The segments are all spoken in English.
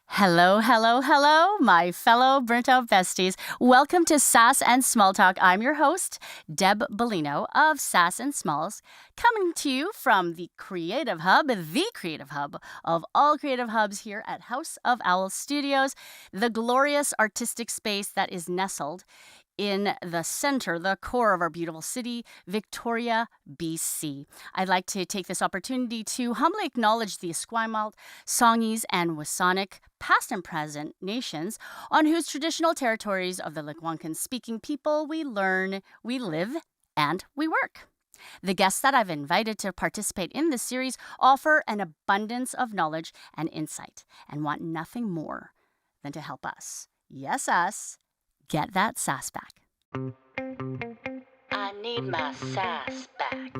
Hello, hello, hello, my fellow burnt out besties. Welcome to Sass and Small Talk. I'm your host, Deb Bellino of Sass and Smalls, coming to you from the creative hub of all creative hubs here at House of Owl Studios, the glorious artistic space that is nestled in the center, the core of our beautiful city, Victoria, BC. I'd like to take this opportunity to humbly acknowledge the Esquimalt, Songhees, and Wasanic, past and present nations, on whose traditional territories of the Lekwungen-speaking people we learn, we live, and we work. The guests that I've invited to participate in this series offer an abundance of knowledge and insight and want nothing more than to help us, yes, us, get that sass back. I need my sass back.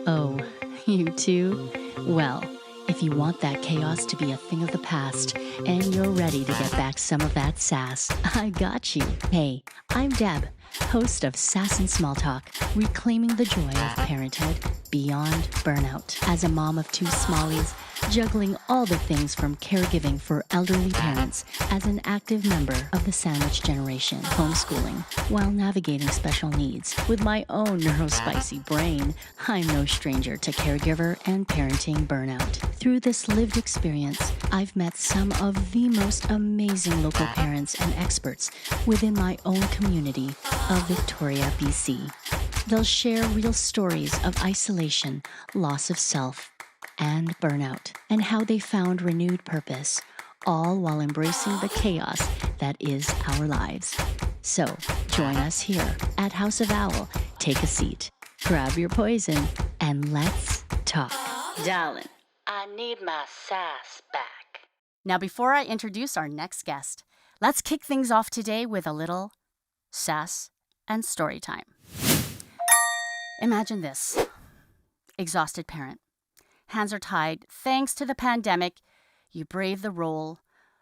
Oh, you too? Well, if you want that chaos to be a thing of the past and you're ready to get back some of that sass, I got you. Hey, I'm Deb, host of Sass and Small Talk, reclaiming the joy of parenthood beyond burnout. As a mom of two smallies, juggling all the things from caregiving for elderly parents, as an active member of the sandwich generation, homeschooling, while navigating special needs. With my own neurospicy brain, I'm no stranger to caregiver and parenting burnout. Through this lived experience, I've met some of the most amazing local parents and experts within my own community of Victoria, BC. They'll share real stories of isolation, loss of self, and burnout, and how they found renewed purpose, all while embracing the chaos that is our lives. So, join us here at House of Owl. Take a seat, grab your poison, and let's talk. Darling, I need my sass back. now before I introduce our next guest, let's kick things off today with a little sass and story time. Imagine this. Exhausted parent. Hands are tied. Thanks to the pandemic, you brave the role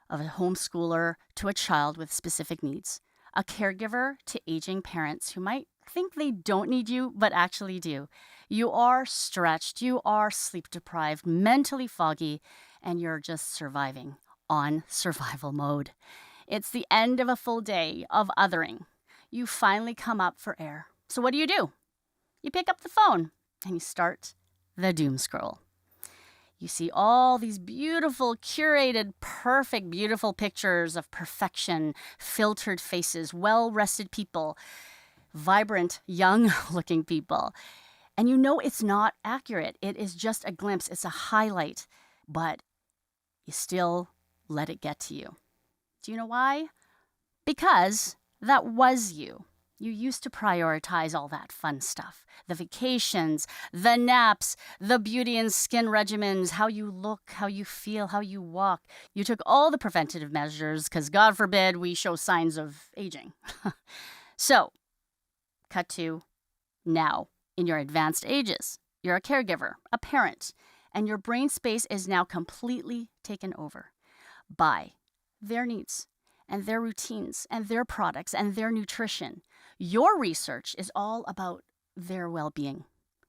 of a homeschooler to a child with specific needs, a caregiver to aging parents who might think they don't need you, but actually do. You are stretched, you are sleep deprived, mentally foggy, and you're just surviving on survival mode. It's the end of a full day of othering. You finally come up for air. So what do? You pick up the phone and you start the doom scroll. You see all these beautiful, curated, perfect, beautiful pictures of perfection, filtered faces, well-rested people, vibrant, young-looking people. And you know it's not accurate. It is just a glimpse. It's a highlight. But you still let it get to you. Do you know why? Because that was you. You used to prioritize all that fun stuff. The vacations, the naps, the beauty and skin regimens, how you look, how you feel, how you walk. You took all the preventative measures because, God forbid, we show signs of aging. So, cut to now, in your advanced ages. You're a caregiver, a parent, and your brain space is now completely taken over by their needs and their routines and their products and their nutrition. Your research is all about their well-being.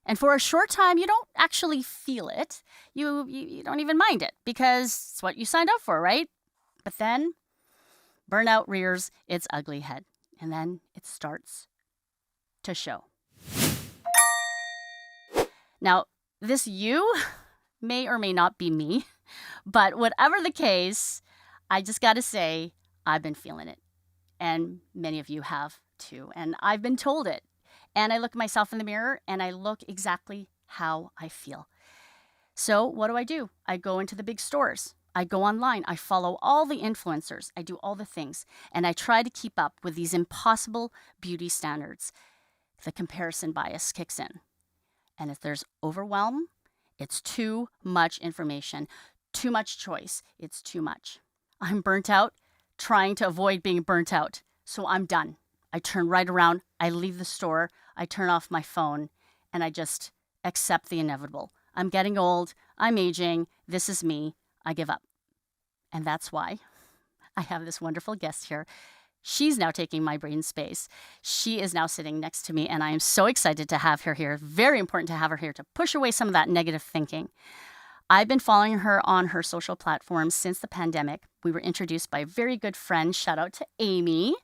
And for a short time, you don't actually feel it. You don't even mind it because it's what you signed up for, right? But then burnout rears its ugly head, and then it starts to show. Now, this you may or may not be me, but whatever the case, I just got to say, I've been feeling it. And many of you have too. And I've been told it. And I look myself in the mirror and I look exactly how I feel. So what do? I go into the big stores. I go online. I follow all the influencers. I do all the things. And I try to keep up with these impossible beauty standards. The comparison bias kicks in. And if there's overwhelm, it's too much information, too much choice. It's too much. I'm burnt out, trying to avoid being burnt out. So I'm done. I turn right around, I leave the store, I turn off my phone, and I just accept the inevitable. I'm getting old, I'm aging, this is me, I give up. And that's why I have this wonderful guest here She's now taking my brain space. She is now sitting next to me, and I am so excited to have her here. Very important to have her here to push away some of that negative thinking. I've been following her on her social platforms since the pandemic. We were introduced by a very good friend. Shout out to Amy.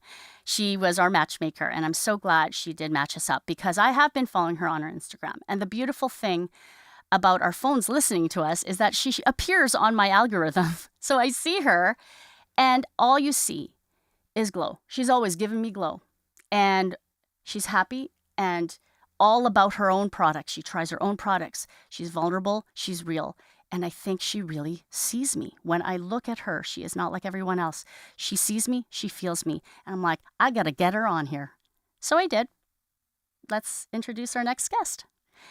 She was our matchmaker, and I'm so glad she did match us up because I have been following her on her Instagram. And the beautiful thing about our phones listening to us is that she appears on my algorithm. So I see her, and all you see is glow. She's always given me glow. And she's happy and all about her own products. She tries her own products. She's vulnerable. She's real. And I think she really sees me. When I look at her, she is not like everyone else. She sees me. She feels me. And I'm like, I got to get her on here. So I did. Let's introduce our next guest.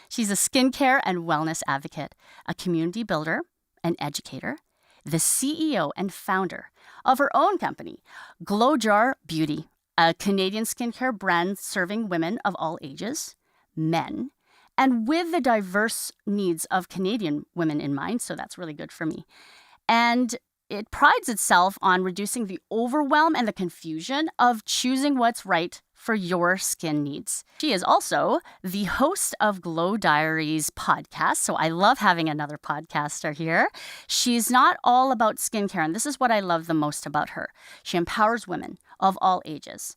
She's a skincare and wellness advocate, a community builder, an educator, the CEO and founder of her own company, GLOWJAR Beauty, a Canadian skincare brand serving women of all ages, men, and with the diverse needs of Canadian women in mind. So that's really good for me. And it prides itself on reducing the overwhelm and the confusion of choosing what's right for your skin needs. She is also the host of Glow Diaries podcast, so I love having another podcaster here. She's not all about skincare, and this is what I love the most about her. She empowers women of all ages,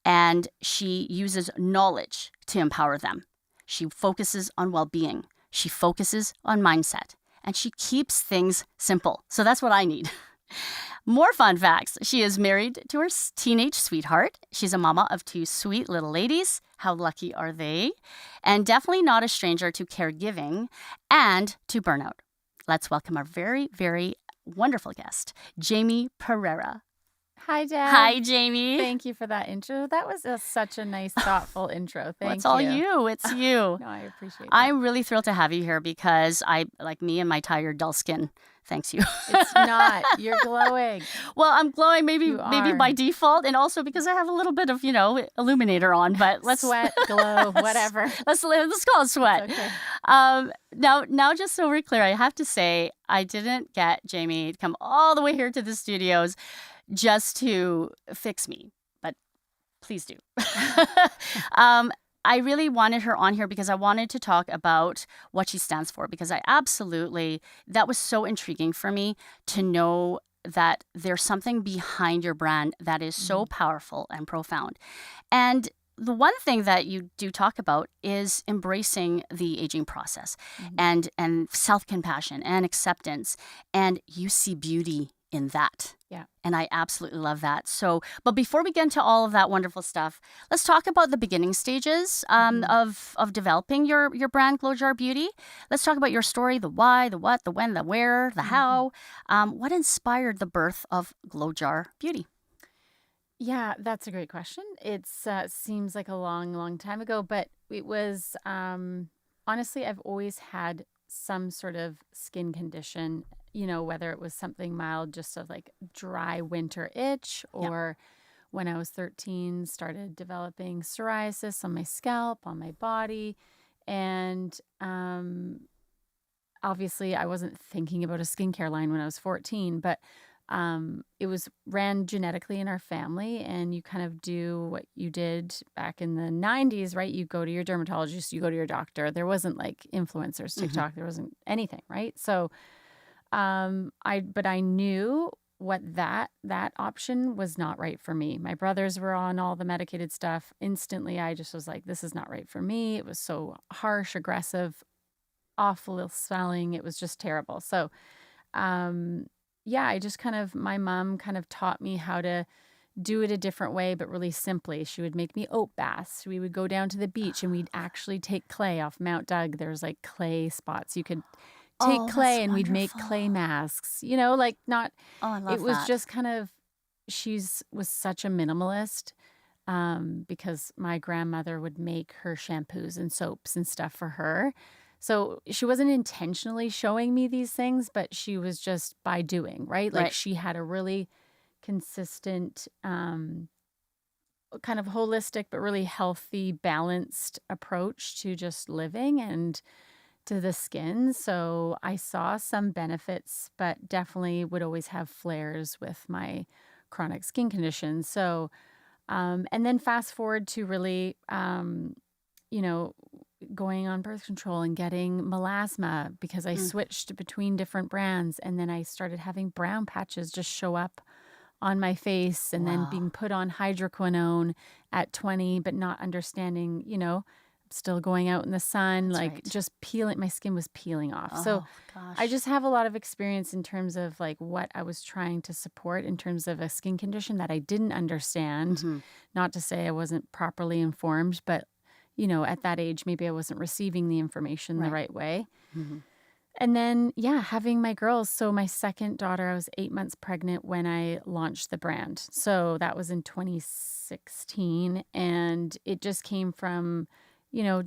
and she uses knowledge to empower them. She focuses on well-being. She focuses on mindset, and she keeps things simple. So that's what I need. More fun facts. She is married to her teenage sweetheart. She's a mama of 2 sweet little ladies. How lucky are they? And definitely not a stranger to caregiving and to burnout. Let's welcome our very, very wonderful guest, Jaime Pereira. Hi, Deb. Hi, Jaime. Thank you for that intro. That was such a nice, thoughtful intro. Thank you. It's all you. It's you. No, I appreciate that. I'm really thrilled to have you here because I, like me and my tired, dull skin, thanks you. It's not. You're glowing. Well, I'm glowing maybe You by are. default and also because I have a little bit of, illuminator on, but let's Sweat, glow, whatever. let's call it sweat. Okay. Now just so we're clear, I have to say I didn't get Jaime to come all the way here to the studios just to fix me, but please do. I really wanted her on here because I wanted to talk about what she stands for because that was so intriguing for me to know that there's something behind your brand that is so powerful and profound. And the one thing that you do talk about is embracing the aging process and self-compassion and acceptance. And you see beauty in that. Yeah. And I absolutely love that. So, but before we get into all of that wonderful stuff, let's talk about the beginning stages of developing your brand, GLOWJAR Beauty. Let's talk about your story, the why, the what, the when, the where, the how. What inspired the birth of GLOWJAR Beauty? Yeah, that's a great question. It seems like a long, long time ago, but it was, honestly, I've always had some sort of skin condition, whether it was something mild, just of like dry winter itch, or when I was 13, started developing psoriasis on my scalp, on my body. And obviously I wasn't thinking about a skincare line when I was 14, but it was ran genetically in our family, and you kind of do what you did back in the 90s, right? You go to your dermatologist, you go to your doctor. There wasn't like influencers, TikTok, there wasn't anything, right? So I knew what that option was not right for me. My brothers were on all the medicated stuff. Instantly, I just was like, this is not right for me. It was so harsh, aggressive, awful swelling. It was just terrible. So, I just my mom kind of taught me how to do it a different way, but really simply. She would make me oat baths. We would go down to the beach and we'd actually take clay off Mount Doug. There's like clay spots. You could take clay and we'd make clay masks, not, I love it was that. just was such a minimalist, because my grandmother would make her shampoos and soaps and stuff for her. So she wasn't intentionally showing me these things, but she was just by doing, right? Like she had a really consistent, kind of holistic, but really healthy, balanced approach to just living and to the skin. So I saw some benefits, but definitely would always have flares with my chronic skin condition. So And then fast forward to really, you know, going on birth control and getting melasma because I switched between different brands. And then I started having brown patches just show up on my face and then Wow. being put on hydroquinone at 20, but not understanding, still going out in the sun, That's like right. just peeling, my skin was peeling off. So Oh, gosh. I just have a lot of experience in terms of like what I was trying to support in terms of a skin condition that I didn't understand. Mhm. Not to say I wasn't properly informed, but at that age, maybe I wasn't receiving the information the right way. Mhm. And then, having my girls. So my second daughter, I was 8 months pregnant when I launched the brand. So that was in 2016. And it just came from,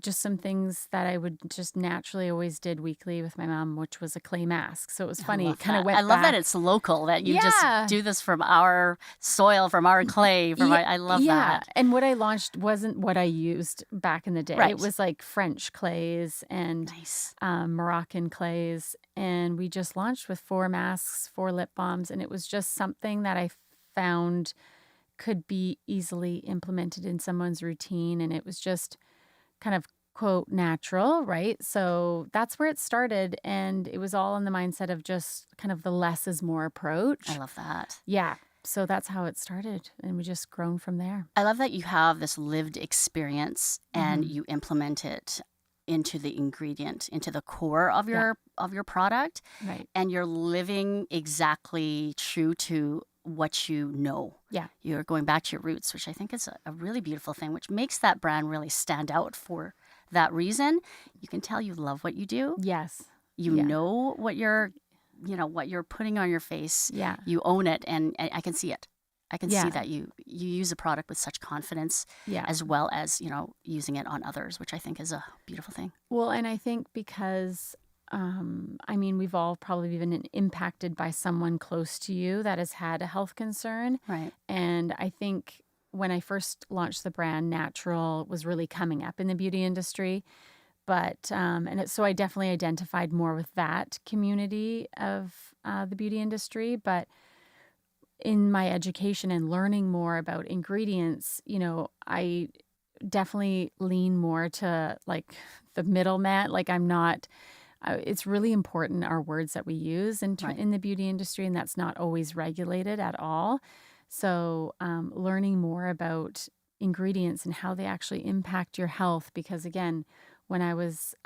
just some things that I would just naturally always did weekly with my mom, which was a clay mask. So it was I funny. It love kind of that. went I love that back. it's local, that you just Yeah. do this from our soil, from our clay. I love that. And what I launched wasn't what I used back in the day. Right. It was like French clays and Nice. Moroccan clays. And we just launched with 4 masks, 4 lip balms. And it was just something that I found could be easily implemented in someone's routine. And it was just kind of, quote, natural, right? So that's where it started. And it was all in the mindset of just kind of the less is more approach. I love that. Yeah. So that's how it started. And we just grown from there. I love that you have this lived experience and Mhm. you implement it into the ingredient, into the core of your product, Right. and you're living exactly true to what you know. Yeah. You're going back to your roots, which I think is a really beautiful thing, which makes that brand really stand out for that reason. You can tell you love what you do. Yes. You Yeah. know what you're putting on your face. Yeah. You own it, and I can see it. I can Yeah. see that you use a product with such confidence, Yeah. as well as using it on others, which I think is a beautiful thing. Well, and I think because, we've all probably been impacted by someone close to you that has had a health concern. Right. And I think when I first launched the brand, natural was really coming up in the beauty industry. But, so I definitely identified more with that community of the beauty industry. But in my education and learning more about ingredients, I definitely lean more to like the middleman. Like I'm not, it's really important our words that we use Right. in the beauty industry, and that's not always regulated at all. So learning more about ingredients and how they actually impact your health, because again, when I was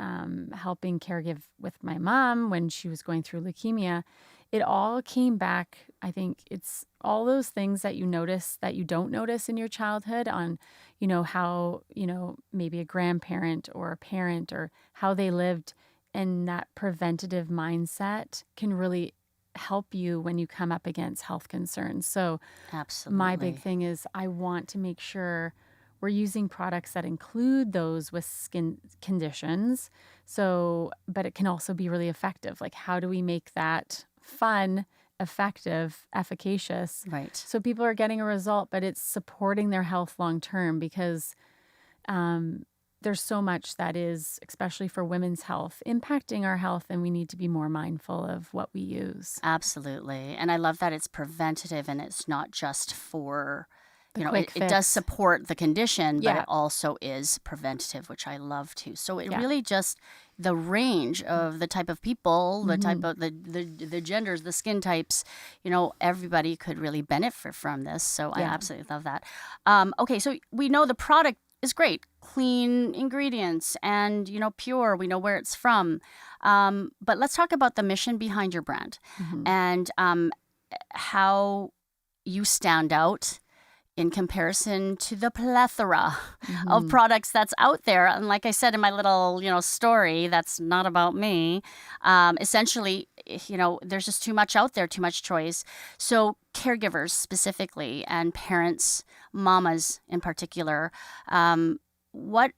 helping caregive with my mom when she was going through leukemia, it all came back. I think it's all those things that you notice that you don't notice in your childhood on, how, maybe a grandparent or a parent or how they lived. And that preventative mindset can really help you when you come up against health concerns. So Absolutely. my big thing is I want to make sure we're using products that include those with skin conditions. So, but it can also be really effective. Like, how do we make that fun, effective, efficacious? Right. So people are getting a result, but it's supporting their health long term, because there's so much that is, especially for women's health, impacting our health, and we need to be more mindful of what we use. Absolutely. And I love that it's preventative and it's not just for, The it, quick it does fix. support the condition, but Yeah. it also is preventative, which I love too. So it Yeah. really just the range of the type of people, the type Mhm. of the genders, the skin types, everybody could really benefit from this. So I Yeah. absolutely love that. Okay, so we know the product is great, clean ingredients and, pure. We know where it's from. But let's talk about the mission behind your brand Mhm. and how you stand out in comparison to the plethora of Mhm. products that's out there. And like I said in my little, story, that's not about me. Essentially, there's just too much out there, too much choice. So caregivers specifically, and parents, mamas in particular, what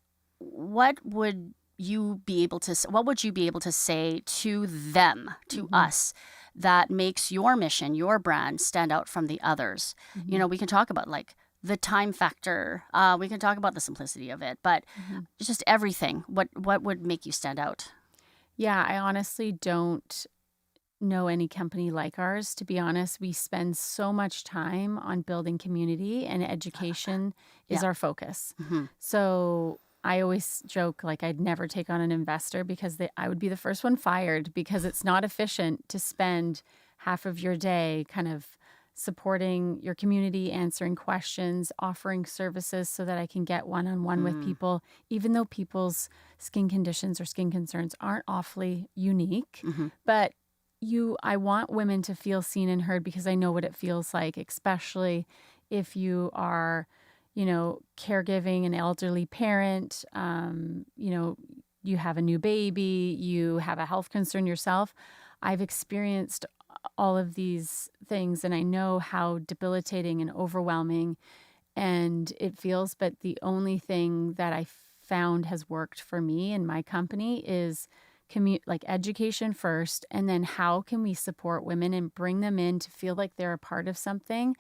would you be able to say to them, to Mhm. us, that makes your mission, your brand stand out from the others? Mhm. We can talk about like the time factor. We can talk about the simplicity of it, but Mhm. just everything. What would make you stand out? Yeah, I honestly don't know any company like ours, to be honest. We spend so much time on building community, and education is Yeah. our focus. Hmm. So I always joke like I'd never take on an investor because I would be the first one fired, because it's not efficient to spend half of your day kind of supporting your community, answering questions, offering services so that I can get one-on-one with people, even though people's skin conditions or skin concerns aren't awfully unique. Hmm. But I want women to feel seen and heard, because I know what it feels like, especially if you are, caregiving an elderly parent, you have a new baby, you have a health concern yourself. I've experienced all of these things, and I know how debilitating and overwhelming and it feels. But the only thing that I found has worked for me and my company is like education first, and then how can we support women and bring them in to feel like they're a part of something,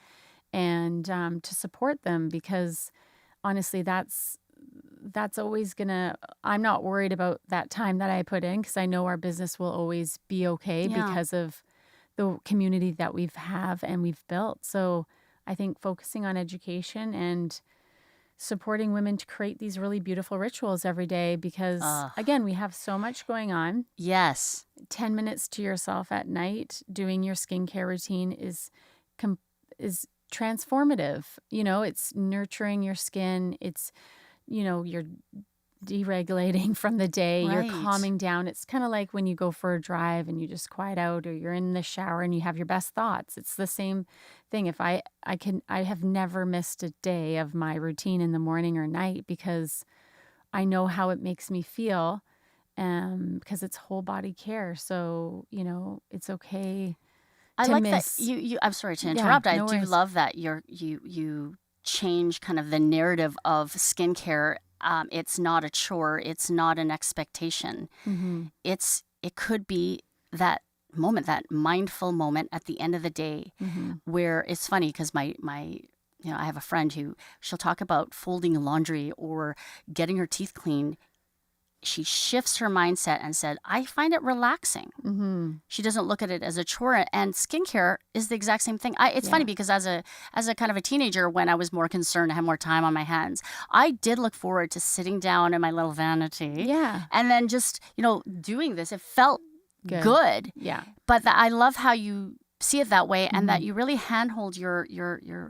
and to support them, because honestly, that's always I'm not worried about that time that I put in, because I know our business will always be okay Yeah. because of the community that we've built. So I think focusing on education and supporting women to create these really beautiful rituals every day, because again, we have so much going on. Yes. 10 minutes to yourself at night doing your skincare routine is transformative. It's nurturing your skin. It's, you're deregulating from the day. You're Right. calming down. It's kind of like when you go for a drive and you just quiet out, or you're in the shower and you have your best thoughts. It's the same thing. If I have never missed a day of my routine in the morning or night, because I know how it makes me feel, because it's whole body care. So, it's okay I to like miss. that you I'm sorry to Yeah, interrupt. I no do worries. love that you change kind of the narrative of skincare. It's not a chore. It's not an expectation. Mm-hmm. It could be that moment, that mindful moment at the end of the day, Mm-hmm. where it's funny because my I have a friend who she'll talk about folding laundry or getting her teeth cleaned. She shifts her mindset and said, I find it relaxing. Mm-hmm. She doesn't look at it as a chore, and skincare is the exact same thing. It's funny Yeah. because as a kind of a teenager, when I was more concerned, I had more time on my hands, I did look forward to sitting down in my little vanity Yeah. and then just, doing this. It felt Good. good. Yeah. But I love how you see it that way, and that Mhm. you really handhold your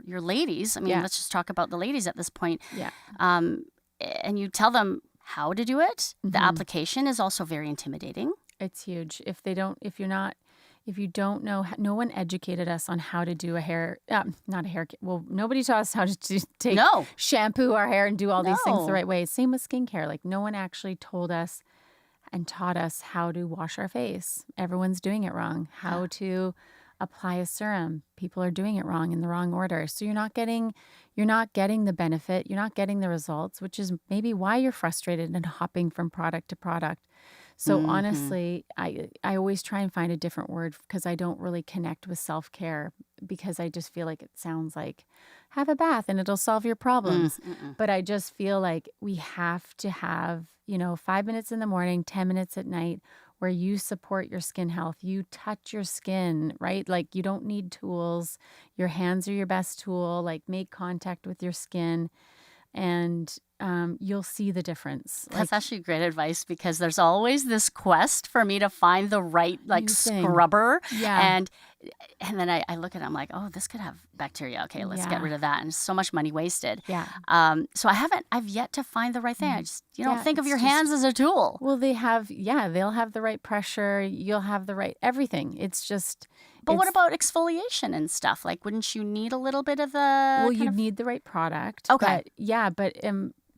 ladies. I mean, Yeah. let's just talk about the ladies at this point. Yeah. And you tell them how to do it. The Mhm. application is also very intimidating. It's huge. If you don't know, no one educated us on how to do a hair, not a hair. Well, nobody taught us how to take No. shampoo our hair and do all these things the No. right way. Same with skincare. Like, no one actually told us and taught us how to wash our face. Everyone's doing it wrong. How to apply a serum. People are doing it wrong, in the wrong order. So you're not getting the benefit. You're not getting the results, which is maybe why you're frustrated and hopping from product to product. So Mhm. honestly, I always try and find a different word, because I don't really connect with self-care, because I just feel like it sounds like have a bath and it'll solve your problems. Mm-mm. But I just feel like we have to have, 5 minutes in the morning, 10 minutes at night, where you support your skin health. You touch your skin, right? Like, you don't need tools. Your hands are your best tool. Like, make contact with your skin, and you'll see the difference. That's actually great advice, because there's always this quest for me to find the right New thing. scrubber. Yeah. And then I look at it, I'm like, oh, this could have bacteria. Okay, let's get Yeah. rid of that. And so much money wasted. Yeah. So I've yet to find the right thing. I just, Yeah, think of it's your just- hands as a tool. Well, they'll have the right pressure. You'll have the right everything. It's just. But what it's- about exfoliation and stuff? Like, wouldn't you need a little bit of the Well, kind you of- need the right product. Okay. But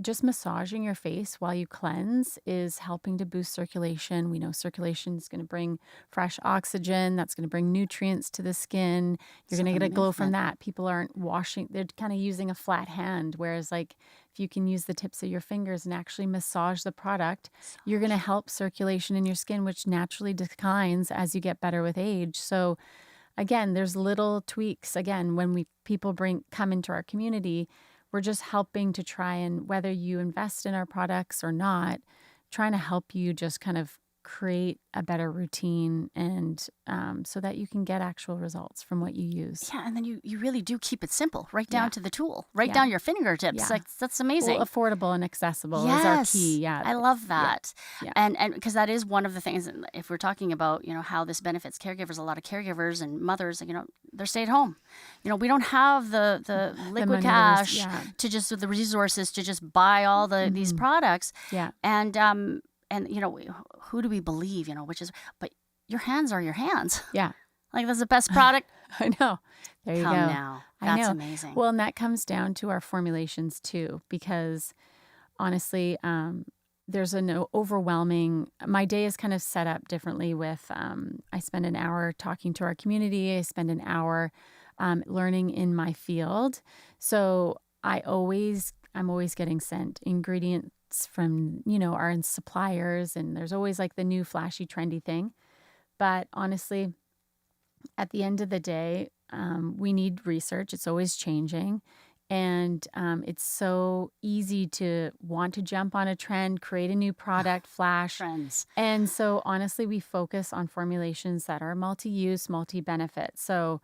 just massaging your face while you cleanse is helping to boost circulation. We know circulation is going to bring fresh oxygen. That's going to bring nutrients to the skin. You're So going to the get a glow from movement. that. People aren't washing. They're kind of using a flat hand. Whereas, like, if you can use the tips of your fingers and actually massage the product, you're going to help circulation in your skin, which naturally declines as you get better with age. So again, there's little tweaks. Again, when people come into our community, we're just helping to try and, whether you invest in our products or not, trying to help you just kind of create a better routine and so that you can get actual results from what you use. Yeah, and then you really do keep it simple, right down Yeah. to the tool, right Yeah. down your fingertips. Yeah. Like that's amazing. Well, affordable and accessible is our key. Yeah. I love that. Yeah. And because that is one of the things, if we're talking about, how this benefits caregivers, a lot of caregivers and mothers, they're stay at home. We don't have the liquid money, cash to just, the resources to just buy all these products. Yeah. And who do we believe, but your hands are your hands. Yeah. Like that's the best product. I know. There you Come go. now. I That's know. amazing. Well, and that comes down to our formulations too, because honestly, there's an overwhelming, my day is kind of set up differently with, I spend an hour talking to our community. I spend an hour learning in my field. So I'm always getting sent ingredients from, our suppliers, and there's always like the new flashy, trendy thing. But honestly, at the end of the day, we need research. It's always changing. And it's so easy to want to jump on a trend, create a new product, flash. Trends. And so honestly, we focus on formulations that are multi-use, multi-benefit. So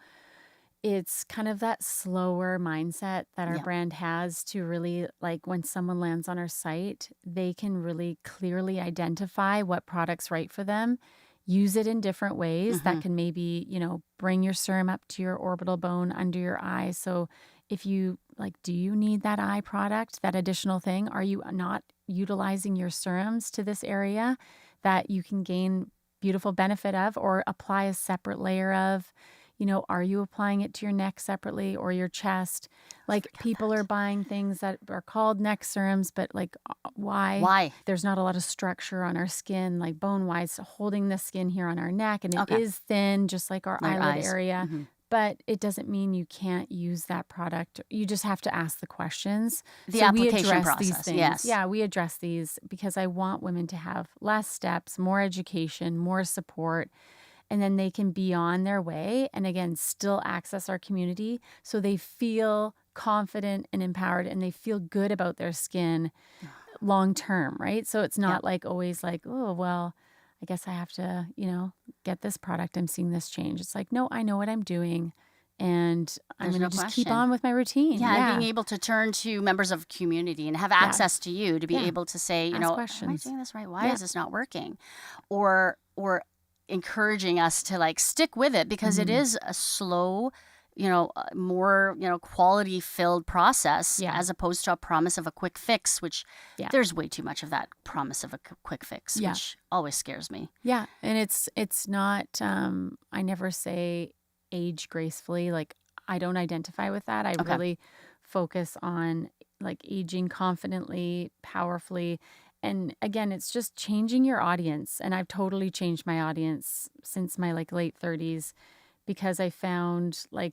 it's kind of that slower mindset that our brand has to really, like, when someone lands on our site, they can really clearly identify what product's right for them, use it in different ways that can maybe, bring your serum up to your orbital bone under your eye. So if you do you need that eye product, that additional thing? Are you not utilizing your serums to this area that you can gain beautiful benefit of, or apply a separate layer of? Are you applying it to your neck separately or your chest? Like, people are buying things that are called neck serums, but why? Why? There's not a lot of structure on our skin, like bone-wise, holding the skin here on our neck, and it is thin, just like our eyelid area. But it doesn't mean you can't use that product. You just have to ask the questions. The application we address process, these things. yes. Yeah, we address these because I want women to have less steps, more education, more support, and then they can be on their way and, again, still access our community so they feel confident and empowered and they feel good about their skin long term, right? So it's not always oh, well, I guess I have to, get this product. I'm seeing this change. It's like, no, I know what I'm doing, and I'm going to just keep on with my routine. Yeah, and being able to turn to members of community and have access to you to be able to say, Ask questions. am I doing this right? Why is this not working? Or encouraging us to stick with it, because it is a slow, more, quality filled process as opposed to a promise of a quick fix, which there's way too much of that promise of a quick fix, which always scares me. Yeah. And it's not, I never say age gracefully. I don't identify with that. I really focus on aging confidently, powerfully. And again, it's just changing your audience. And I've totally changed my audience since my late 30s, because I found a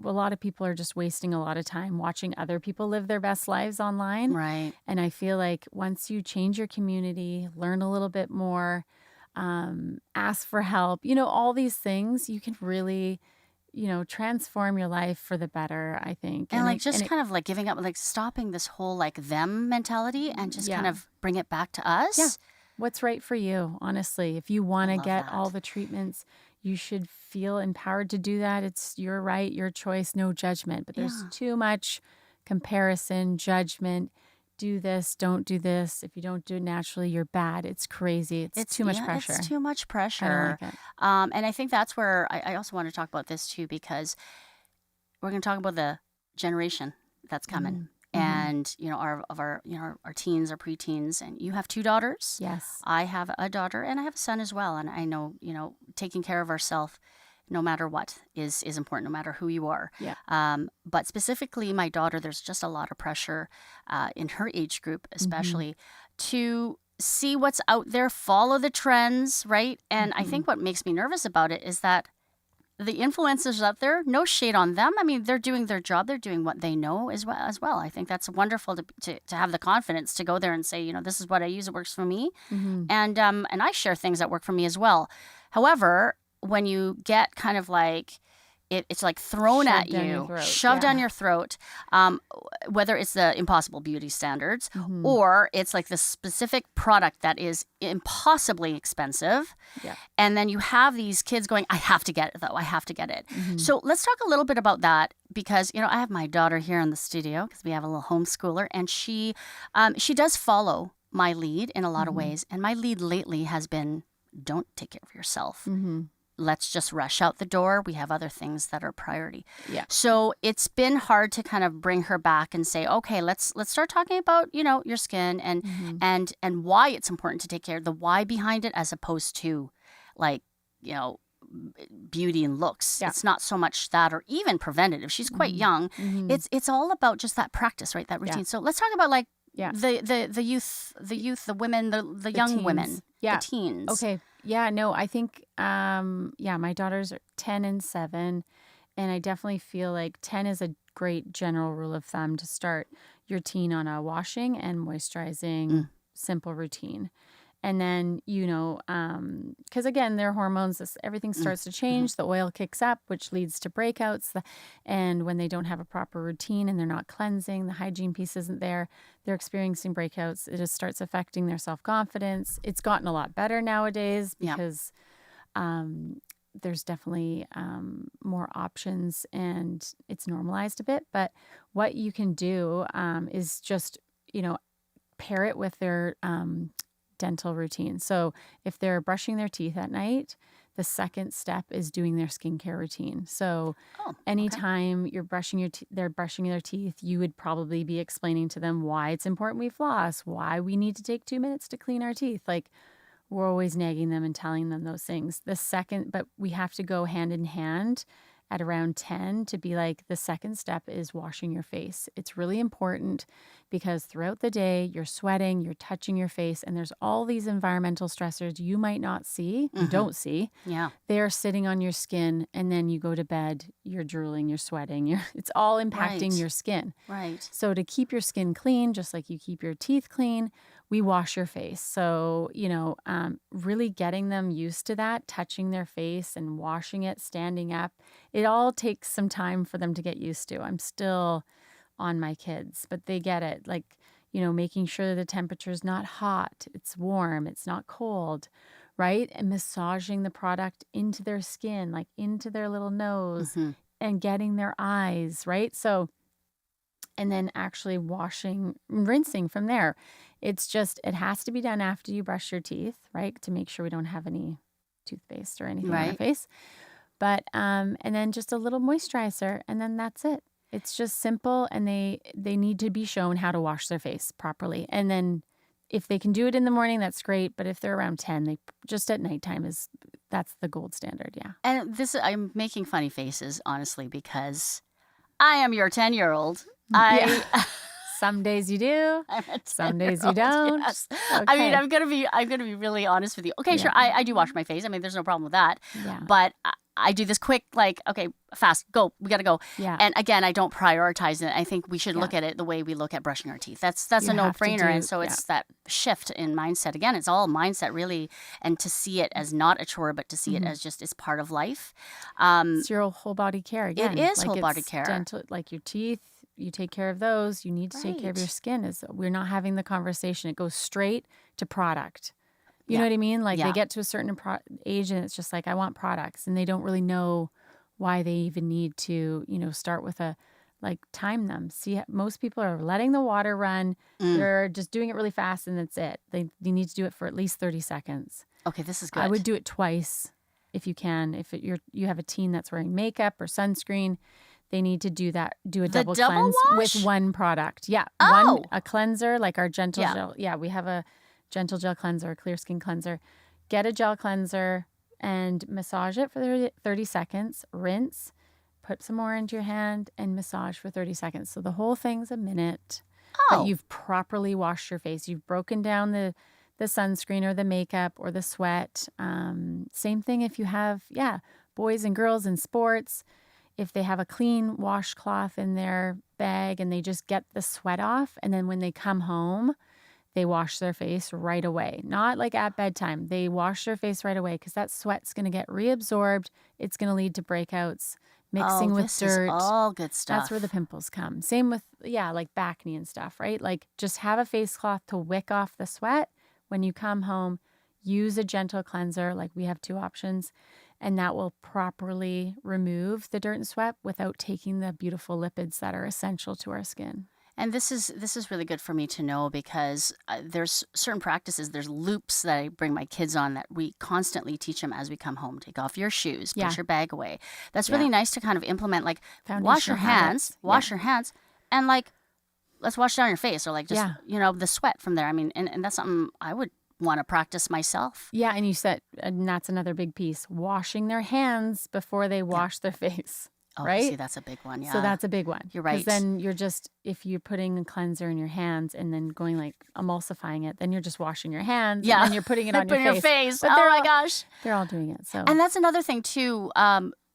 lot of people are just wasting a lot of time watching other people live their best lives online. Right. And I feel like once you change your community, learn a little bit more, ask for help, all these things, you can really, transform your life for the better, I think. And giving up, stopping this whole them mentality and just kind of bring it back to us. Yeah. What's right for you, honestly. If you want to get that. all the treatments, you should feel empowered to do that. It's your right, your choice, no judgment. But there's too much comparison, judgment. Do this, don't do this. If you don't do it naturally, you're bad. It's crazy. It's too much pressure. It's too much pressure. I don't like it. And I think that's where I also want to talk about this too, because we're going to talk about the generation that's coming. And our teens, our preteens, and you have 2 daughters. Yes. I have a daughter and I have a son as well. And I know, taking care of ourselves, no matter what, is important, no matter who you are. Yeah. But specifically my daughter, there's just a lot of pressure in her age group, especially to see what's out there, follow the trends, right? And I think what makes me nervous about it is that the influencers out there, no shade on them. I mean, they're doing their job. They're doing what they know as well. I think that's wonderful to have the confidence to go there and say, this is what I use. It works for me. And I share things that work for me as well. However, when you get kind of it's like thrown at Shoved down your you, throat, shoved yeah. down your throat, whether it's the impossible beauty standards Mm-hmm. or it's like the specific product that is impossibly expensive. Yeah. And then you have these kids going, I have to get it, though. I have to get it. Mm-hmm. So let's talk a little bit about that because, I have my daughter here in the studio because we have a little homeschooler, and she does follow my lead in a lot of Mm-hmm. ways. And my lead lately has been, don't take care of yourself. Mm-hmm. Let's just rush out the door. We have other things that are priority. Yeah. So it's been hard to kind of bring her back and say, okay, let's start talking about, your skin and Mm-hmm. and why it's important to take care of the why behind it, as opposed to like, beauty and looks. Yeah. It's not so much that, or even preventative. She's quite Mhm. young. Mhm. It's all about just that practice, right? That routine. Yeah. So let's talk about like Yeah. the youth, the women, the young teens. women, Yeah. the teens. Okay. Yeah, no, I think my daughters are 10 and 7, and I definitely feel like 10 is a great general rule of thumb to start your teen on a washing and moisturizing simple routine. And then, because again, their hormones, everything starts to change. The oil kicks up, which leads to breakouts. And when they don't have a proper routine and they're not cleansing, the hygiene piece isn't there, they're experiencing breakouts. It just starts affecting their self-confidence. It's gotten a lot better nowadays because there's definitely more options and it's normalized a bit. But what you can do is just, pair it with their dental routine. So if they're brushing their teeth at night, the second step is doing their skincare routine. So anytime you're brushing they're brushing their teeth, you would probably be explaining to them why it's important we floss, why we need to take 2 minutes to clean our teeth. Like, we're always nagging them and telling them those things. But we have to go hand in hand at around 10 to be like, the second step is washing your face. It's really important because throughout the day, you're sweating, you're touching your face, and there's all these environmental stressors you might not see, you don't see. Yeah. They're sitting on your skin, and then you go to bed, you're drooling, you're sweating, it's all impacting your skin. Right. So to keep your skin clean, just like you keep your teeth clean, we wash your face. So, really getting them used to that, touching their face and washing it, standing up. It all takes some time for them to get used to. I'm still on my kids, but they get it. Like, making sure the temperature is not hot, it's warm, it's not cold, right? And massaging the product into their skin, like into their little nose and getting their eyes, right? So, and then actually rinsing from there. It's just, it has to be done after you brush your teeth, right? To make sure we don't have any toothpaste or anything on our face. But, and then just a little moisturizer, and then that's it. It's just simple, and they need to be shown how to wash their face properly. And then if they can do it in the morning, that's great. But if they're around 10, they just at nighttime that's the gold standard. Yeah. And I'm making funny faces, honestly, because I am your 10-year-old. Some days you do. I'm a Some days 10-year-old, you don't. yes. Okay. I mean, I'm gonna be really honest with you. Okay, sure, I do wash my face. I mean, there's no problem with that. Yeah. But I do this quick, like, okay, fast, go. We gotta go. Yeah. And again, I don't prioritize it. I think we should look at it the way we look at brushing our teeth. That's You a have to no-brainer. And do- so it's that shift in mindset. Again, it's all mindset, really, and to see it as not a chore, but to see it as just as part of life. It's your whole body care again. is Like, whole body it's care. Dental, like your teeth, you take care of those. You need to take care of your Right. skin. We're not having the conversation. It goes straight to product. You Yeah. know what I mean? Like Yeah. they get to a certain age and it's just like, I want products. And they don't really know why they even need to, start with time them. See, most people are letting the water run. They're just doing it really fast and that's it. They need to do it for at least 30 seconds. Okay, this is good. I would do it twice if you can. If you have a teen that's wearing makeup or sunscreen, they need to do that. Do a double double cleanse wash? with one product. Yeah, Oh. a cleanser like our gentle Yeah. gel. Yeah, we have a gentle gel cleanser, a clear skin cleanser. Get a gel cleanser and massage it for 30 seconds. Rinse. Put some more into your hand and massage for 30 seconds. So the whole thing's a minute. Oh. But you've properly washed your face. You've broken down the sunscreen or the makeup or the sweat. Same thing if you have, boys and girls in sports. If they have a clean washcloth in their bag and they just get the sweat off, and then when they come home, they wash their face right away. Not like at bedtime. They wash their face right away because that sweat's going to get reabsorbed. It's going to lead to breakouts. mixing with this is dirt. all good stuff. That's where the pimples come. Same with, like back knee and stuff, right? Like just have a face cloth to wick off the sweat. When you come home, use a gentle cleanser. Like we have 2 options, and that will properly remove the dirt and sweat without taking the beautiful lipids that are essential to our skin. And this is really good for me to know because there's certain practices, there's loops that I bring my kids on that we constantly teach them as we come home. Take off your shoes, Yeah. put your bag away. That's really nice to kind of implement, like wash your Foundational hands, habits. and like let's wash down your face or like just, Yeah. the sweat from there. I mean, and that's something I would want to practice myself. Yeah, and you said, and that's another big piece, washing their hands before they wash their face. Oh, right? see, that's a big one. Yeah. So that's a big one. You're right. 'Cause then you're just, if you're putting a cleanser in your hands and then going like emulsifying it, then you're just washing your hands. Yeah. And then you're putting it on Put your face. But Oh they're my all- gosh. They're all doing it. So And that's another thing too.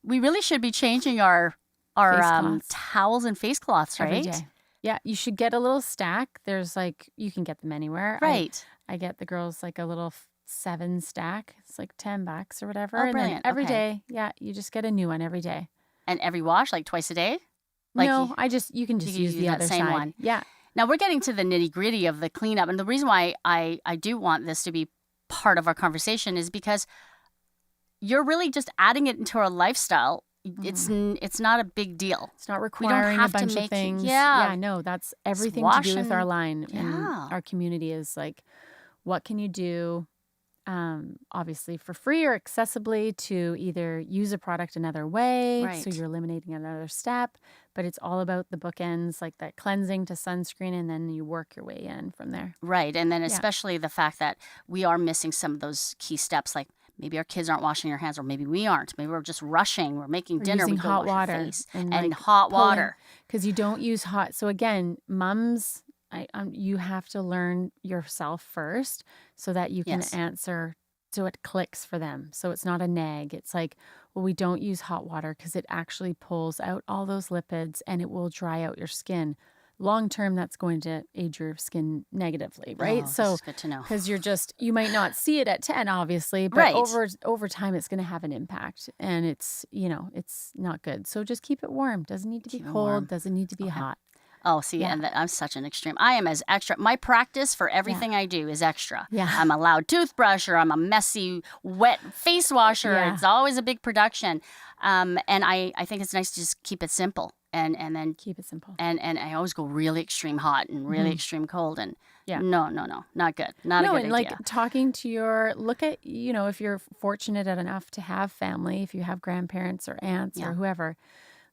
We really should be changing our Face cloths. towels and face cloths, right? every day. Yeah, you should get a little stack. There's like, you can get them anywhere. Right. I get the girls like a little 7 stack. It's like $10 or whatever. Oh, and then brilliant. every Okay. day, you just get a new one every day. And every wash, like twice a day? Like No, you- you can just can use use the that other same side. one. Yeah. Now we're getting to the nitty gritty of the cleanup. And the reason why I do want this to be part of our conversation is because you're really just adding it into our lifestyle. It's not a big deal. It's not don't requiring a have to bunch make of it- things. yeah. No, that's everything to do with our washing- line and yeah. our community is like, what can you do, obviously for free or accessibly to either use a product another way, so Right. you're eliminating another step, but it's all about the bookends, like that cleansing to sunscreen, and then you work your way in from there. Right. And then Yeah. especially the fact that we are missing some of those key steps, like maybe our kids aren't washing their hands, or maybe we aren't. Maybe we're just rushing. We're making Or dinner. using We go hot wash our water face. and, And like, hot water. Because you don't use hot. So again, mums, you have to learn yourself first so that you can Yes. answer so it clicks for them. So it's not a nag. It's like, well, we don't use hot water because it actually pulls out all those lipids and it will dry out your skin. Long term, that's going to age your skin negatively, right? Oh, this So is good to know. because you might not see it at 10, obviously, but Right. over time, it's going to have an impact, and it's not good. So just keep it warm. Doesn't need to be Keep it cold. warm. Doesn't need to be Okay. hot. Oh, see, Yeah. and I'm such an extreme. I am as extra. My practice for everything I do is extra. Yeah. I'm a loud toothbrush, or I'm a messy, wet face washer. Yeah. It's always a big production. And I think it's nice to just keep it simple. And then Keep it simple. and I always go really extreme hot and really extreme cold. And Yeah. no, not good. Not a No, good and idea. like talking to look at, if you're fortunate enough to have family, if you have grandparents or aunts Yeah. or whoever,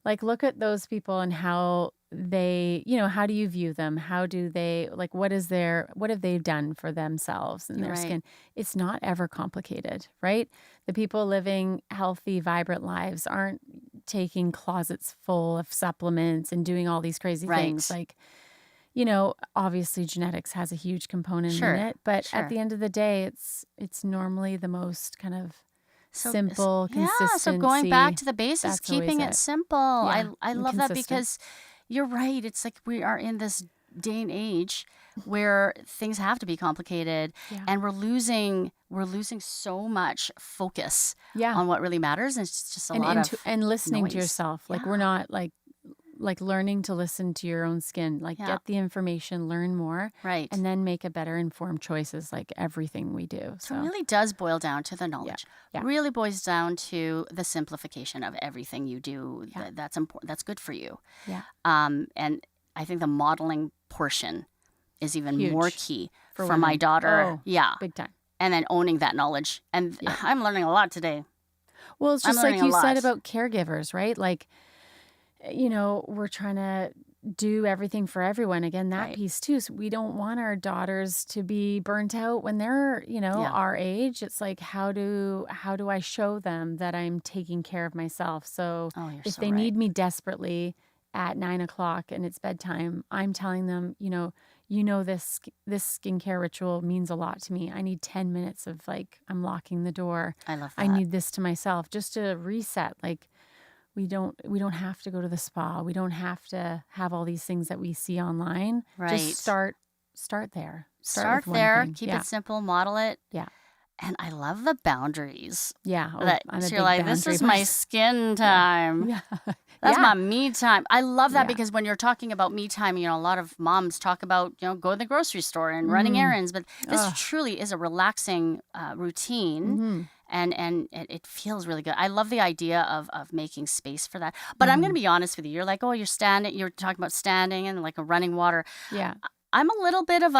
like look at those people and how they, how do you view them? How do they, like, what have they done for themselves and their Right. skin? It's not ever complicated, right? The people living healthy, vibrant lives aren't taking closets full of supplements and doing all these crazy things. Right. Like, obviously genetics has a huge component Sure, in it, but sure. at the end of the day, it's normally the most kind of So- simple, Yeah, so going back to the basics, that's keeping always it it. simple. Yeah, I and love that consistent. because you're right. It's like we are in this day and age where things have to be complicated, Yeah. and we're losing so much focus Yeah. on what really matters. And it's just a and lot of and listening noise. to yourself. Like Yeah. we're not like learning to listen to your own skin. Like Yeah. get the information, learn more, right. and then make a better informed choices like everything we do. So So it really does boil down to the knowledge. yeah. Really boils down to the simplification of everything you do. Yeah. That's important. That's good for you. yeah. And I think the modeling portion is even more Huge key for for my women. daughter. Oh. Yeah. Big time. And then owning that knowledge. And Yeah. I'm learning a lot today. Well, it's I'm just like learning a you said lot. about caregivers, right? Like, we're trying to do everything for everyone. Again, that Right. piece too. So we don't want our daughters to be burnt out when they're, Yeah. our age. It's like, how do I show them that I'm taking care of myself? So Oh, you're if so they right. need me desperately at 9 o'clock and it's bedtime, I'm telling them, this skincare ritual means a lot to me. I need 10 minutes of I'm locking the door. I love that. I need this to myself just to reset. Like we don't have to go to the spa. We don't have to have all these things that we see online. Right. Just start there. Start with one there. thing. Keep Yeah. it simple. Model it. Yeah. And I love the boundaries. Yeah. Oh, That I'm a so big you're like, this boundary is my person. skin Yeah. time. Yeah. That's Yeah. my me time. I love that Yeah. because when you're talking about me time, a lot of moms talk about, go to the grocery store and running Mm. errands. But this Ugh. truly is a relaxing routine. Mm-hmm. And it feels really good. I love the idea of making space for that. But I'm going to be honest with you. You're like, oh, you're talking about standing and like a running water. Yeah. I'm a little bit of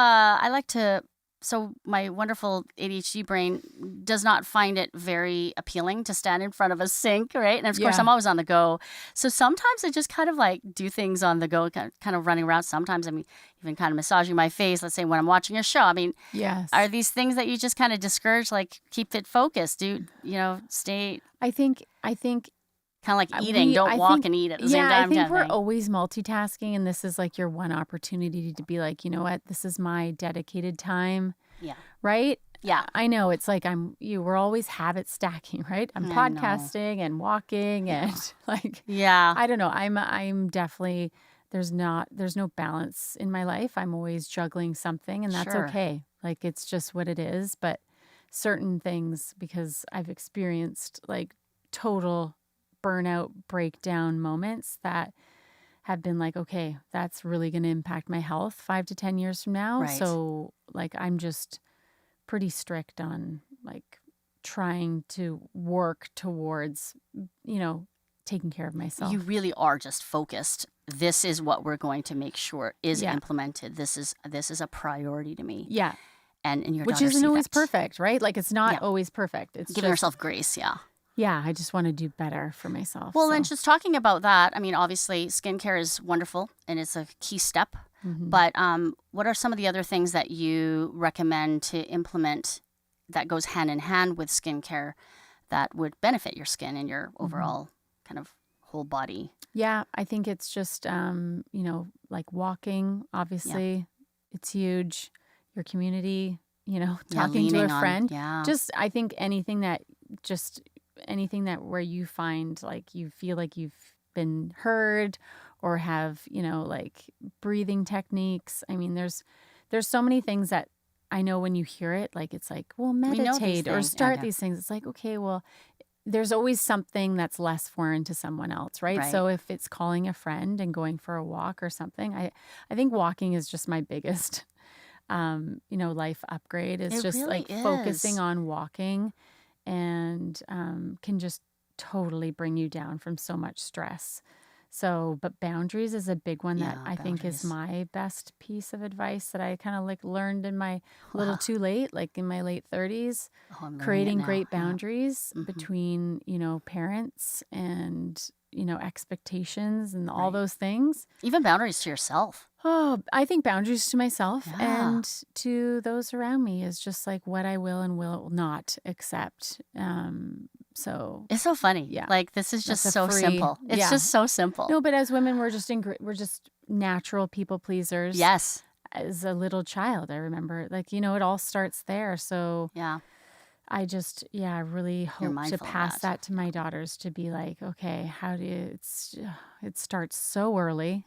so my wonderful ADHD brain does not find it very appealing to stand in front of a sink, right? And of course, Yeah. I'm always on the go. So sometimes I just kind of like do things on the go, kind of running around. Sometimes I'm even kind of massaging my face, let's say when I'm watching a show. I mean, Yes. are these things that you just kind of discourage, like keep it focused? Stay I think kind of like eating. Don't walk think, and eat at the same I time think kind of we're thing. always multitasking, and this is like your one opportunity to be like, you know what, this is my dedicated time, Yeah. right? Yeah. I know it's like we're always habit stacking, right? I'm I know. podcasting and walking and like, Yeah. I don't know. I'm definitely, there's no balance in my life. I'm always juggling something, and that's Sure. okay. Like, it's just what it is. But certain things, because I've experienced like total burnout breakdown moments that have been like, okay, that's really going to impact my health 5 to 10 years from now. Right. So like, I'm just pretty strict on like trying to work towards, taking care of myself. You really are just focused. This is what we're going to make sure is Yeah. implemented. This is a priority to me. Yeah. And your Which daughter isn't see always that. perfect, right? Like, it's not Yeah. always perfect. It's Giving just, yourself grace, yeah. yeah, I just want to do better for myself. Well, so. and just talking about that, I mean, obviously, skincare is wonderful and it's a key step. Mhm. But what are some of the other things that you recommend to implement that goes hand in hand with skincare that would benefit your skin and your overall kind of whole body? Yeah, I think it's just, like walking, obviously, it's huge. Your community, talking to leaning a on- friend. yeah. Just, I think anything that where you find like you feel like you've been heard or have, like breathing techniques. I mean, there's so many things that I know when you hear it, like, it's like, well, know these meditate or things. start Yeah. these things. It's like, okay, well, there's always something that's less foreign to someone else, right? Right. So if it's calling a friend and going for a walk or something, I think walking is just my biggest, life upgrade. It's It just really like focusing is. on walking and can just totally bring you down from so much stress. So, but boundaries is a big one that Yeah, I think is boundaries. my best piece of advice that I kind of like learned in my little too late, like in my late 30s. Oh, I'm learning it Creating now. great Yeah. boundaries Mhm. between, parents and, expectations and all Right. those things. Even boundaries to yourself. Oh, I think boundaries to myself Yeah. and to those around me is just like what I will and will not accept. So It's so funny. Yeah. Like, this is That's just a so free- simple. It's yeah. just so simple. no, but as women, we're just natural people pleasers. Yes. As a little child, I remember, like, it all starts there. So Yeah. I just, really hope to mindful of pass that. that to my daughters to be like, okay, how do you, it starts so early.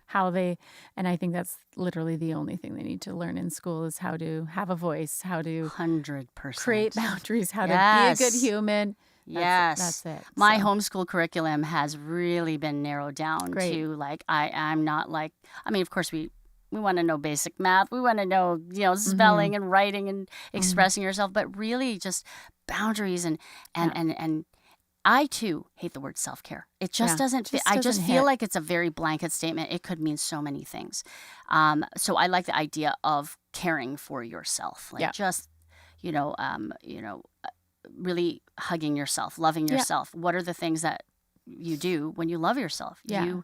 How they, and I think that's literally the only thing they need to learn in school is how to have a voice, how to 100%. create boundaries, how to Yes. be a good human. Yes. That's it. My So, homeschool curriculum has really been narrowed down Great. to like, I'm not like, I mean, of course we want to know basic math. We want to know, spelling and writing and expressing yourself, but really just boundaries and I too hate the word self-care. It just Yeah, doesn't fit. just I just doesn't feel hit. like it's a very blanket statement. It could mean so many things. So I like the idea of caring for yourself, like Yeah. just, really hugging yourself, loving Yeah. yourself. What are the things that you do when you love yourself? Yeah.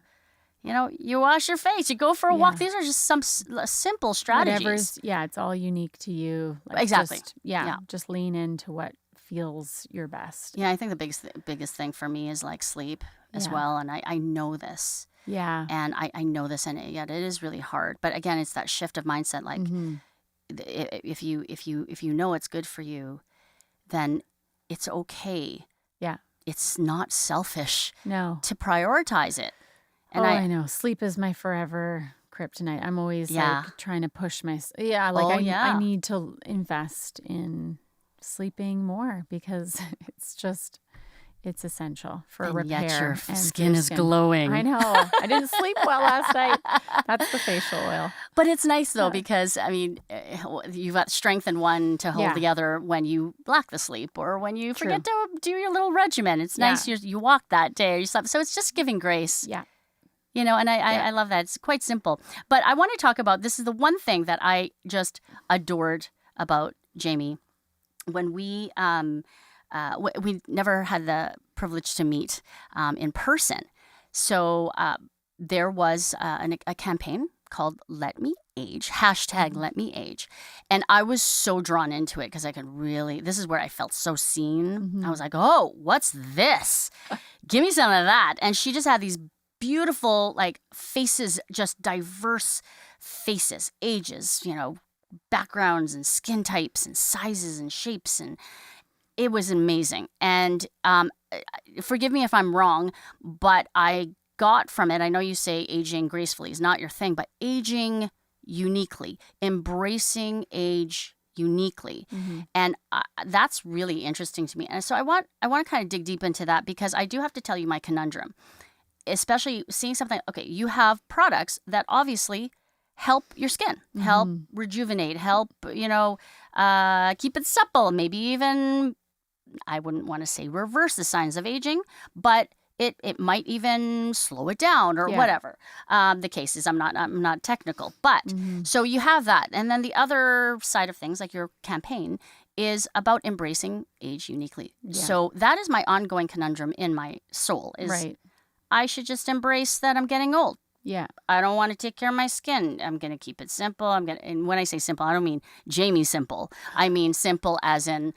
You wash your face, you go for a walk. Yeah. These are just some simple strategies. Whatever's, it's all unique to you. Like, Exactly. Just, Yeah. just lean into what feels your best. Yeah, I think the biggest thing for me is like sleep as Yeah. well. And I know this. Yeah. And I know this, and yet it is really hard. But again, it's that shift of mindset. Like, Mhm. if you know it's good for you, then it's okay. Yeah. It's not selfish No. to prioritize it. And I know. Sleep is my forever kryptonite. I'm always Yeah. like trying to push my. Yeah. Like Oh, I yeah. need to invest in sleeping more because it's essential for And yet repair. your and for skin is skin. glowing. I know. I didn't sleep well last night. That's the facial oil. But it's nice, though, Yeah. because, I mean, you've got strength in one to hold Yeah. the other when you lack the sleep or when you True. forget to do your little regimen. It's Yeah. nice you walked that day or you slept. So it's just giving grace. Yeah. You know, and I love that. It's quite simple. But I want to talk about, this is the one thing that I just adored about Jaime. When we never had the privilege to meet in person. So there was a campaign called Let Me Age, hashtag Let Me Age. And I was so drawn into it because I could really, this is where I felt so seen. I was like, oh, what's this? Give me some of that. And she just had these beautiful, like, faces, just diverse faces, ages, you know, backgrounds and skin types and sizes and shapes. And it was amazing. And forgive me if I'm wrong, but I got from it, I know you say aging gracefully is not your thing, but aging uniquely, embracing age uniquely. And that's really interesting to me. And so I want to kind of dig deep into that because I do have to tell you my conundrum, especially seeing something, okay, you have products that obviously help your skin, help rejuvenate, help, you know, keep it supple, maybe even, I wouldn't want to say reverse the signs of aging, but it might even slow it down or whatever the case is. I'm not technical, but so you have that. And then the other side of things, like your campaign, is about embracing age uniquely. So that is my ongoing conundrum in my soul is I should just embrace that I'm getting old. Yeah. I don't want to take care of my skin. I'm going to keep it simple. And when I say simple, I don't mean Jamie simple. I mean simple as in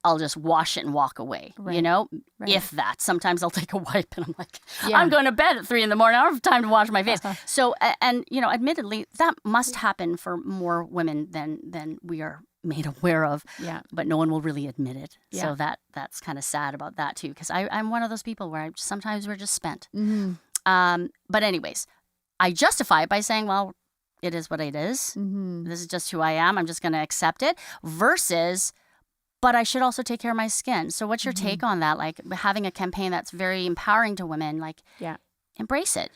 I'll just wash it and walk away, you know, if that. Sometimes I'll take a wipe and I'm like, I'm going to bed at 3 a.m. I don't have time to wash my face. So, and, you know, admittedly, that must happen for more women than we are made aware of. Yeah. But no one will really admit it. Yeah. So that's kind of sad about that, too, because I'm one of those people where sometimes we're just spent. But anyways, I justify it by saying, well, it is what it is. This is just who I am. I'm just going to accept it versus, but I should also take care of my skin. So what's your take on that? Like having a campaign that's very empowering to women, like embrace it.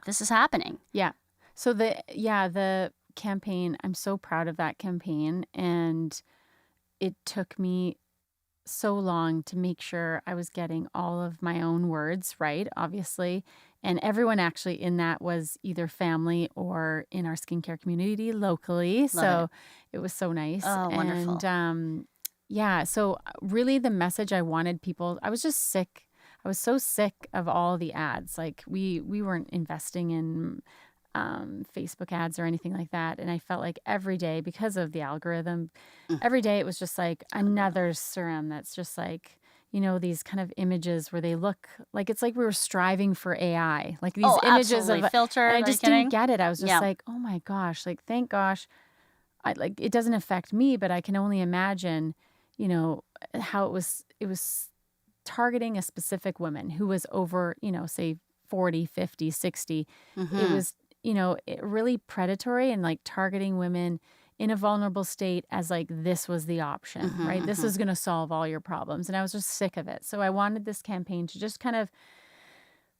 This is happening. Yeah. So the campaign, I'm so proud of that campaign. And it took me so long to make sure I was getting all of my own words right, obviously. And everyone actually in that was either family or in our skincare community locally. So it was so nice. Oh, wonderful. And so really the message I wanted people, I was just sick. I was so sick of all the ads. Like we weren't investing in Facebook ads or anything like that. And I felt like every day, because of the algorithm, every day it was just like another serum that's just like, you know, these kind of images where they look like it's like we were striving for AI. Like these images of filter. And I just didn't get it. I was just like, oh my gosh, like thank gosh. It doesn't affect me, but I can only imagine, you know, how it was targeting a specific woman who was over, you know, say 40, 50, 60. It was, you know, really predatory and like targeting women in a vulnerable state as like this was the option, right? This is going to solve all your problems. And I was just sick of it. So I wanted this campaign to just kind of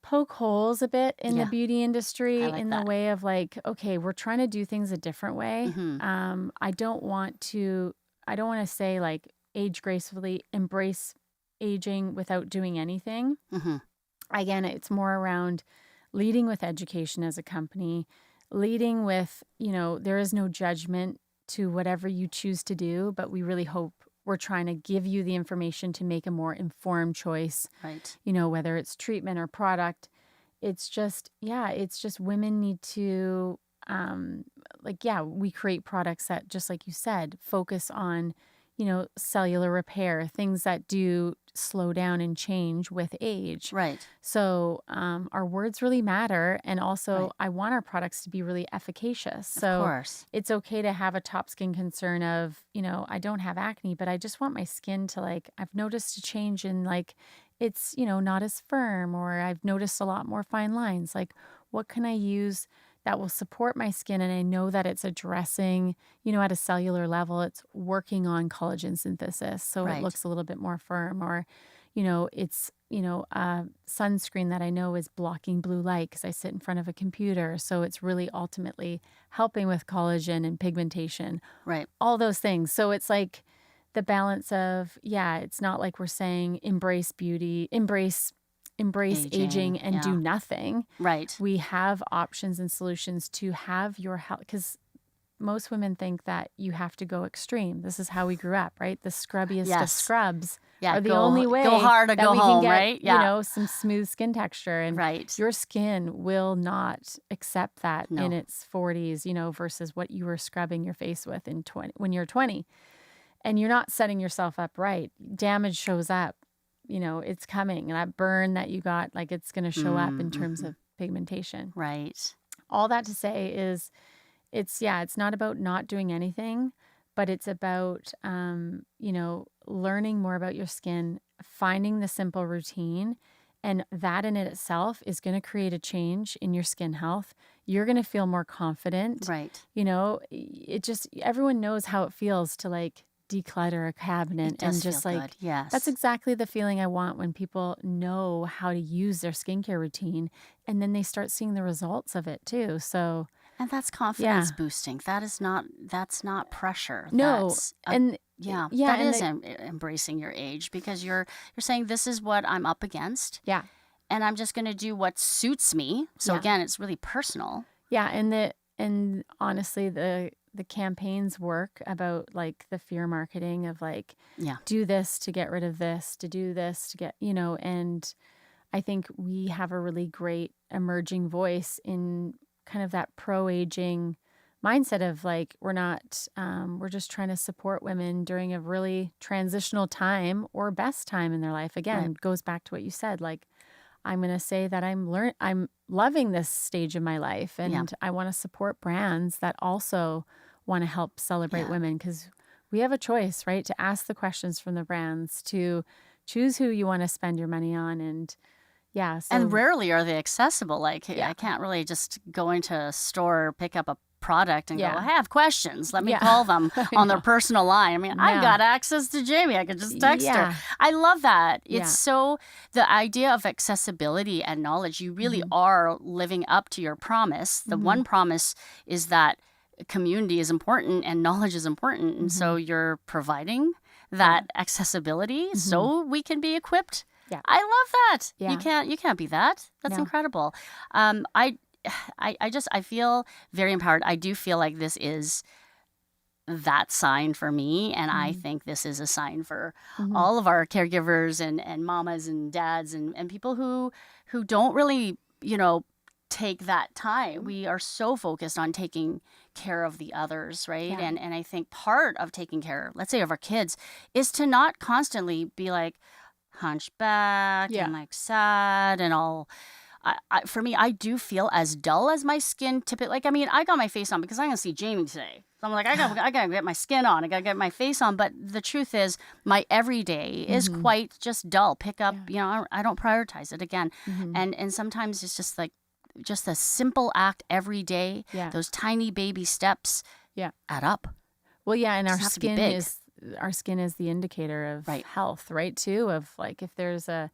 poke holes a bit in the beauty industry in the way of like, okay, we're trying to do things a different way. I don't want to say like age gracefully, embrace aging without doing anything. Again, it's more around leading with education as a company, leading with, you know, there is no judgment to whatever you choose to do, but we really hope we're trying to give you the information to make a more informed choice. Right. You know, whether it's treatment or product. It's just women need to, we create products that, just like you said, focus on, you know, cellular repair, things that do slow down and change with age. Right. So our words really matter. And also I want our products to be really efficacious. So of course. It's okay to have a top skin concern of, you know, I don't have acne, but I just want my skin to like, I've noticed a change in like, it's, you know, not as firm, or I've noticed a lot more fine lines. Like, what can I use that will support my skin. And I know that it's addressing, at a cellular level, it's working on collagen synthesis. So it Right. looks a little bit more firm, or, it's, a sunscreen that I know is blocking blue light because I sit in front of a computer. So it's really ultimately helping with collagen and pigmentation, Right. all those things. So it's like the balance of, it's not like we're saying embrace beauty, embrace aging and do Yeah. nothing. Right. We have options and solutions to have your health, because most women think that you have to go extreme. This is how we grew up, right? The scrubbiest of Yes. scrubs Yeah. are the only way Go hard or that go we home, can get, right? Yeah. some smooth skin texture. And Right. your skin will not accept that No. in its 40s, versus what you were scrubbing your face with when you're 20. And you're not setting yourself up right. Damage shows up. It's coming. And that burn that you got, like, it's going to show up in terms of pigmentation. Right. All that to say is it's not about not doing anything, but it's about, learning more about your skin, finding the simple routine. And that in it itself is going to create a change in your skin health. You're going to feel more confident. Right. Everyone knows how it feels to, like, declutter a cabinet. It does and just feel like, good. Yes. that's exactly the feeling I want when people know how to use their skincare routine, and then they start seeing the results of it too. So, And that's confidence boosting. That's not pressure. no, That's and yeah, yeah, that and is embracing your age, because you're saying this is what I'm up against, yeah, and I'm just going to do what suits me. So Yeah. again, it's really personal. yeah, and honestly, the campaigns work about, like, the fear marketing of, like, Yeah. do this to get rid of this, to do this to get, and I think we have a really great emerging voice in kind of that pro-aging mindset of, like, we're just trying to support women during a really transitional time or best time in their life. Again, Right. it goes back to what you said, like, I'm going to say that I'm loving this stage of my life, and I want to support brands that also want to help celebrate Yeah. women, because we have a choice, right? To ask the questions from the brands, to choose who you want to spend your money on. And And rarely are they accessible. Like, Yeah. I can't really just go into a store, pick up a product and go, Yeah. I have questions. Let me Yeah. call them I on their know. personal line. I mean, I've No. got access to Jamie. I could just text Yeah. her. I love that. Yeah. It's so, the idea of accessibility and knowledge, you really are living up to your promise. The one promise is that community is important and knowledge is important. And so you're providing that accessibility so we can be equipped. Yeah. I love that. Yeah. You can't be that. That's No. incredible. I feel very empowered. I do feel like this is that sign for me, and I think this is a sign for all of our caregivers and mamas and dads and people who don't really, take that time. We are so focused on taking care of the others, right? Yeah. And I think part of taking care, let's say, of our kids is to not constantly be like hunchback Yeah. and like sad and all. For me, I do feel as dull as my skin typically. Like, I mean, I got my face on because I'm gonna see Jamie today. So I'm like, I gotta get my skin on. I gotta get my face on. But the truth is, my everyday is quite just dull. Pick up, I don't prioritize it again. And sometimes it's just like just a simple act every day. Yeah. Those tiny baby steps add up. Well, yeah, and Doesn't have to be big. our skin is the indicator of Right. health, right? Too, of, like, if there's an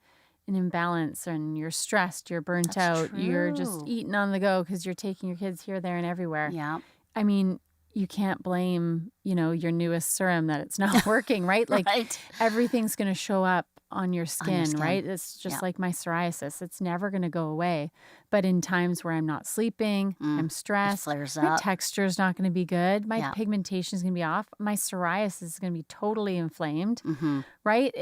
imbalance and you're stressed, you're burnt That's out, you're just true. eating on the go because you're taking your kids here, there, and everywhere. Yeah. I mean, you can't blame, your newest serum that it's not working, right? Like, Right. everything's going to show up on your skin, skin. right? It's just Yeah. like my psoriasis. It's never going to go away. But in times where I'm not sleeping, I'm It stressed, flares my up. texture is not going to be good. My Yeah. pigmentation is going to be off. My psoriasis is going to be totally inflamed, Mm-hmm. right?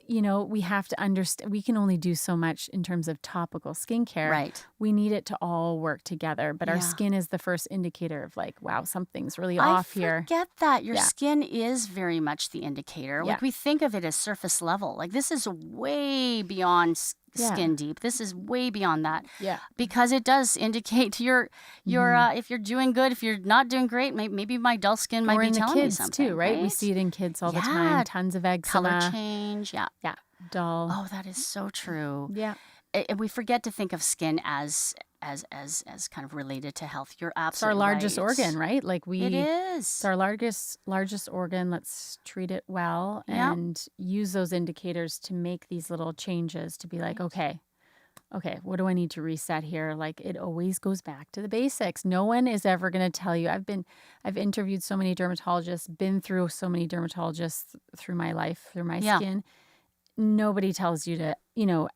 We have to understand, we can only do so much in terms of topical skincare. Right. We need it to all work together. But our Yeah. skin is the first indicator of, like, wow, something's really I off here. forget that your Yeah. skin is very much the indicator. Yeah. Like, we think of it as surface level. Like, this is way beyond Yeah. skin deep. This is way beyond that, Yeah. because it does indicate to your if you're doing good, if you're not doing great, maybe my dull skin might Or be in the telling me kids something. too, right? We see it in kids all the Yeah. time. Tons of eczema. color change. Yeah. Yeah. Dull. Oh, that is so true. Yeah. And we forget to think of skin as as kind of related to health. You're It's our absolutely largest right. organ, right? Like It it's is. our largest organ. Let's treat it well Yeah. and use those indicators to make these little changes to be like, okay, what do I need to reset here? Like it always goes back to the basics. No one is ever going to tell you. I've interviewed so many dermatologists, been through so many dermatologists through my life, through my Yeah. skin. Nobody tells you to,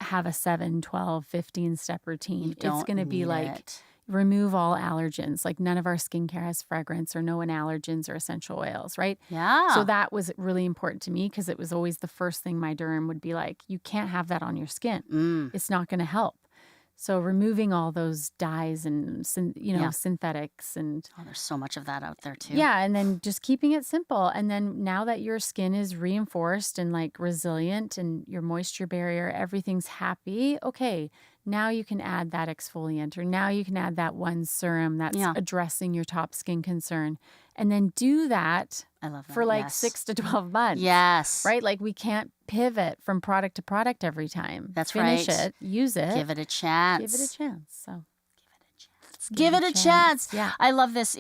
have a 7, 12, 15 step routine. You don't It's going to be need like it. remove all allergens. Like none of our skincare has fragrance or no allergens or essential oils, right? Yeah. So that was really important to me because it was always the first thing my derm would be like, you can't have that on your skin. It's not going to help. So removing all those dyes and, Yeah. synthetics and Oh, there's so much of that out there too. yeah, and then just keeping it simple. And then now that your skin is reinforced and like resilient and your moisture barrier, everything's happy. Okay, now you can add that exfoliant or now you can add that one serum that's Yeah. addressing your top skin concern. And then do that I love that. for like Yes. 6 to 12 months. Yes. Right? Like we can't pivot from product to product every time. That's Finish right. it, use it, Give it a chance. give it a chance. So Give it a chance. Yeah. I love this.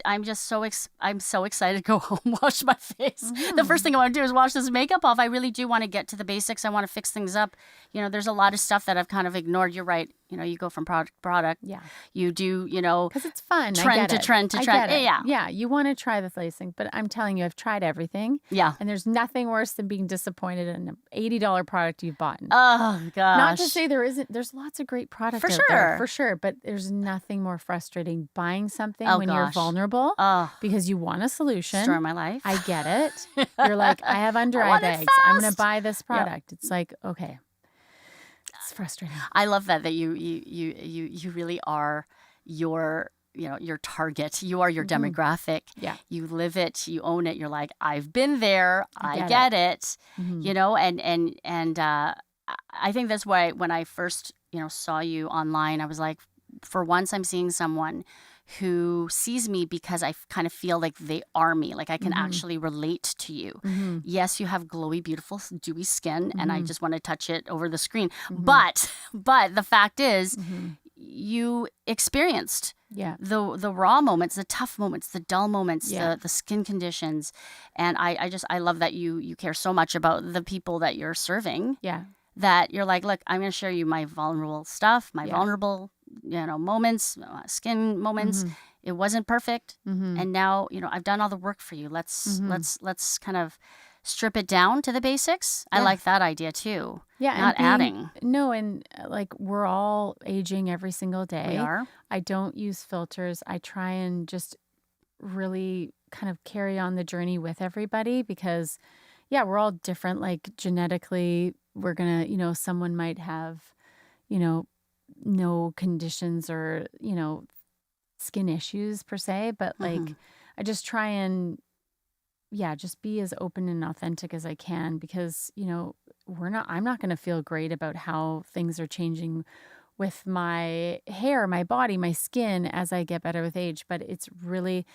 I'm just I'm so excited to go home, wash my face. The first thing I want to do is wash this makeup off. I really do want to get to the basics. I want to fix things up. There's a lot of stuff that I've kind of ignored. You're right. You go from product to product. Yeah. You do, Because it's fun. I trend get to it. trend to I trend. get it. Yeah. Yeah. You want to try this lacing, but I'm telling you, I've tried everything. Yeah. And there's nothing worse than being disappointed in an $80 product you've bought. Oh, gosh. Not to say there's lots of great product For out there, sure. for sure. But there's nothing more frustrating buying something Oh, when you're gosh. vulnerable Oh, because you want a solution. story of my life. I get it. You're like, I have under I eye want it bags. I'm going fast. to buy this Yep. product. It's like, okay. It's frustrating. I love that you really are your target. You are your demographic. Yeah. You live it. You own it. You're like, I've been there. I get get it. Mhm. And I think that's why when I first saw you online, I was like, for once, I'm seeing someone who sees me because I kind of feel like they are me. Like I can actually relate to you. Mhm. Yes, you have glowy, beautiful, dewy skin, and I just want to touch it over the screen. Mhm. But the fact is, Mhm. you experienced Yeah. the raw moments, the tough moments, the dull moments, Yeah. the skin conditions, and I love that you care so much about the people that you're serving. Yeah. That you're like, look, I'm going to share you my vulnerable stuff, my Yeah. vulnerable, moments, skin moments. Mhm. It wasn't perfect, Mhm. and now I've done all the work for you. Let's Mhm. let's kind of strip it down to the basics. I Yeah. like that idea too. Yeah. Not adding. No, and like we're all aging every single day. We are. I don't use filters. I try and just really kind of carry on the journey with everybody because, yeah, we're all different. Like genetically, we're going to, someone might have, no conditions or, skin issues per se, but like Mhm. I just try and, yeah, just be as open and authentic as I can because, I'm not going to feel great about how things are changing with my hair, my body, my skin as I get better with age. But it's really,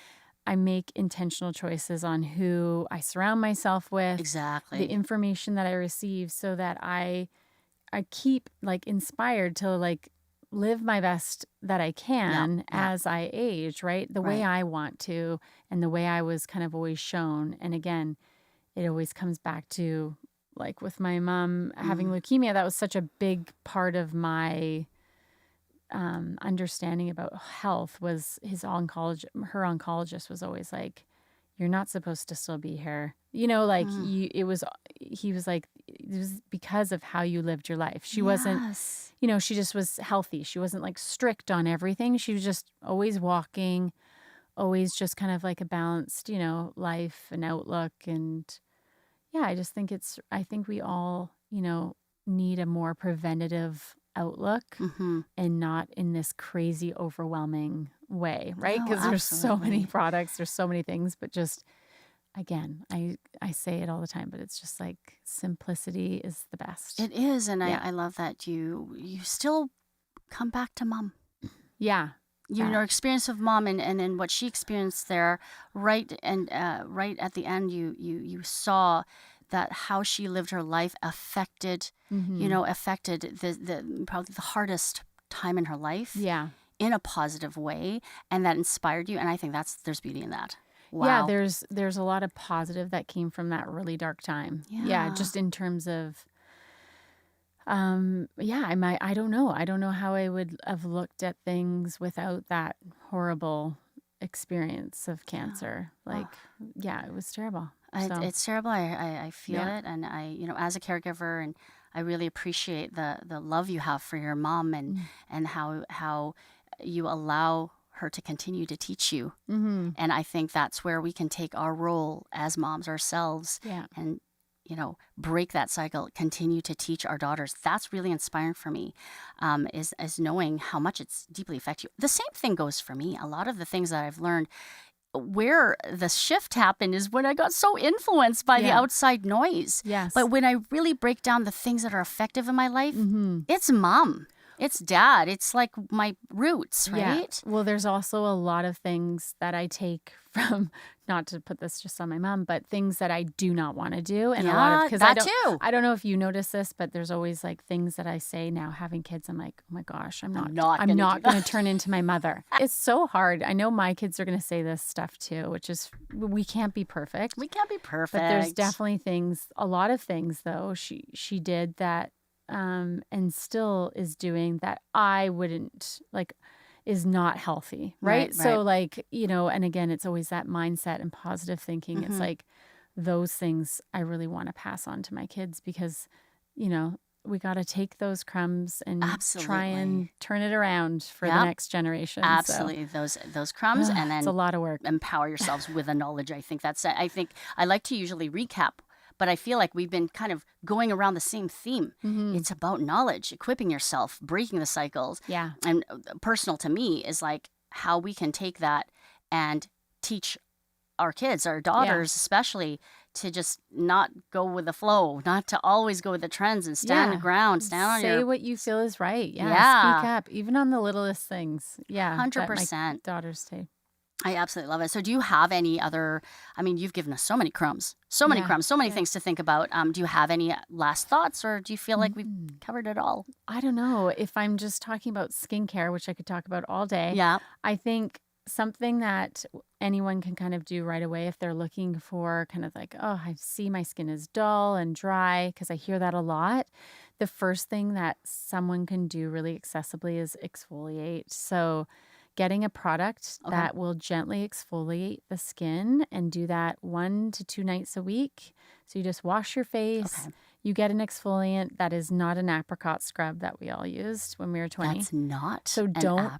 I make intentional choices on who I surround myself with, the Exactly. information that I receive so that I keep like inspired to like live my best that I can yeah. as I age, right? The way Right. I want to and the way I was kind of always shown. And again, it always comes back to like with my mom having leukemia, that was such a big part of my understanding about health was her oncologist was always like, you're not supposed to still be here. Like he was like, it was because of how you lived your life. She wasn't, Yes. she just was healthy. She wasn't like strict on everything. She was just always walking, always just kind of like a balanced, life and outlook. And yeah, I think we all, need a more preventative outlook Mm-hmm. and not in this crazy overwhelming way, right? No, Because there's so many absolutely. products, there's so many things, but just again, I say it all the time, but it's just like simplicity is the best. It is, and Yeah. I love that you still come back to mom. Yeah. Your experience of mom and what she experienced there, right right at the end, you saw that how she lived her life affected, Mhm. affected the probably the hardest time in her life Yeah. in a positive way, and that inspired you. And I think there's beauty in that. Yeah, Wow. there's a lot of positive that came from that really dark time. Yeah. Just in terms of I don't know. I don't know how I would have looked at things without that horrible experience of cancer. Like, it was terrible. So, It's terrible. I feel Yeah. it, and as a caregiver, and I really appreciate the love you have for your mom, and how you allow her to continue to teach you. mm-hmm. And I think that's where we can take our role as moms ourselves, Yeah. and break that cycle, continue to teach our daughters. That's really inspiring for me, is knowing how much it's deeply affected you. The same thing goes for me. A lot of the things that I've learned, where the shift happened is when I got so influenced by the Yeah. outside noise. Yes. But when I really break down the things that are effective in my life, Mm-hmm. it's mom, it's dad, it's like my roots, right? Yeah. Well, there's also a lot of things that I take from, not to put this just on my mom, but things that I do not want to do. And a lot of, because that too. I don't know if you notice this, but there's always like things that I say now having kids. I'm like, oh my gosh, I'm not going to turn into my mother. It's so hard. I know my kids are going to say this stuff too, which is, we can't be perfect. We can't be perfect. But there's definitely things, a lot of things though, she did that, and still is doing that I wouldn't like, is not healthy, right? So like, and again, it's always that mindset and positive thinking. Mm-hmm. It's like those things I really want to pass on to my kids, because, we got to take those crumbs and try and turn it around for the next generation. Absolutely. Those crumbs, and then it's a lot of work. Empower yourselves with the knowledge. I think I like to usually recap, but I feel like we've been kind of going around the same theme. Mm-hmm. It's about knowledge, equipping yourself, breaking the cycles. Yeah. And personal to me is like how we can take that and teach our kids, our daughters especially, to just not go with the flow, not to always go with the trends, and stand the ground, stand on Say your... what you feel is right. Yeah. Yeah. Speak up, even on the littlest things. Yeah. 100%. My daughters say. I absolutely love it. So do you have any other, you've given us so many crumbs, so many things to think about. Do you have any last thoughts, or do you feel like we've covered it all? I don't know. If I'm just talking about skincare, which I could talk about all day. Yeah. I think something that anyone can kind of do right away if they're looking for kind of like, oh, I see my skin is dull and dry, because I hear that a lot. The first thing that someone can do really accessibly is exfoliate. So getting a product that will gently exfoliate the skin, and do that 1 to 2 nights a week. So you just wash your face. Okay. You get an exfoliant that is not an apricot scrub that we all used when we were 20. That's not. So don't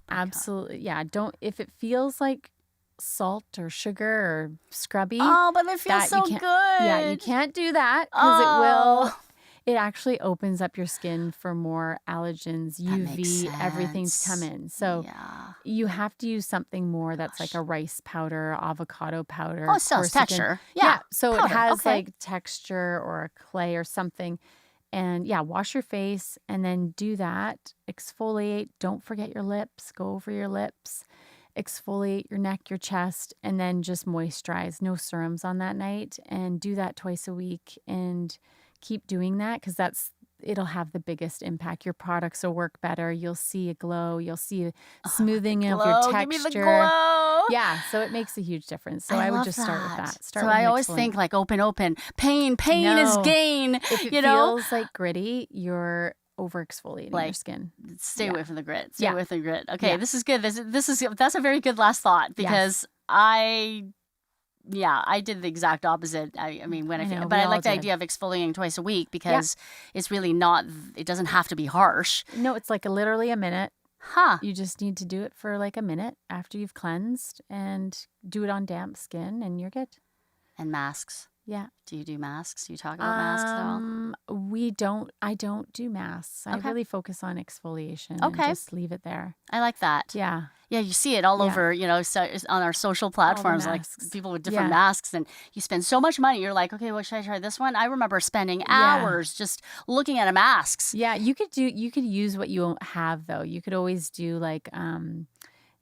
don't, if it feels like salt or sugar or scrubby. Oh, but it feels so good. Yeah, you can't do that, because it actually opens up your skin for more allergens, UV, everything to come in. So you have to use something more that's like a rice powder, avocado powder. Oh, it still has texture. Yeah. So powder. it has like texture or a clay or something. And wash your face and then do that. Exfoliate. Don't forget your lips. Go over your lips. Exfoliate your neck, your chest, and then just moisturize. No serums on that night. And do that twice a week. And keep doing that, because it'll have the biggest impact. Your products will work better. You'll see a glow. You'll see a smoothing of your texture. Give me the glow. Yeah, so it makes a huge difference. So I would just start with that. So I always think like open. Pain is gain. If it feels like gritty, you're over exfoliating your skin. Stay away from the grit. Stay away from the grit. Okay, this is good. That's a very good last thought, because I did the exact opposite. I like the idea of exfoliating twice a week, because it's really not, it doesn't have to be harsh. No, it's like literally a minute. Huh. You just need to do it for like a minute after you've cleansed, and do it on damp skin, and you're good. And masks. Yeah. Do you do masks? Do you talk about masks at all? I don't do masks. I really focus on exfoliation and just leave it there. I like that. Yeah. Yeah, you see it all over, on our social platforms, like people with different masks, and you spend so much money. You're like, okay, well, should I try this one? I remember spending hours just looking at masks. Yeah, you could use what you have though. You could always do like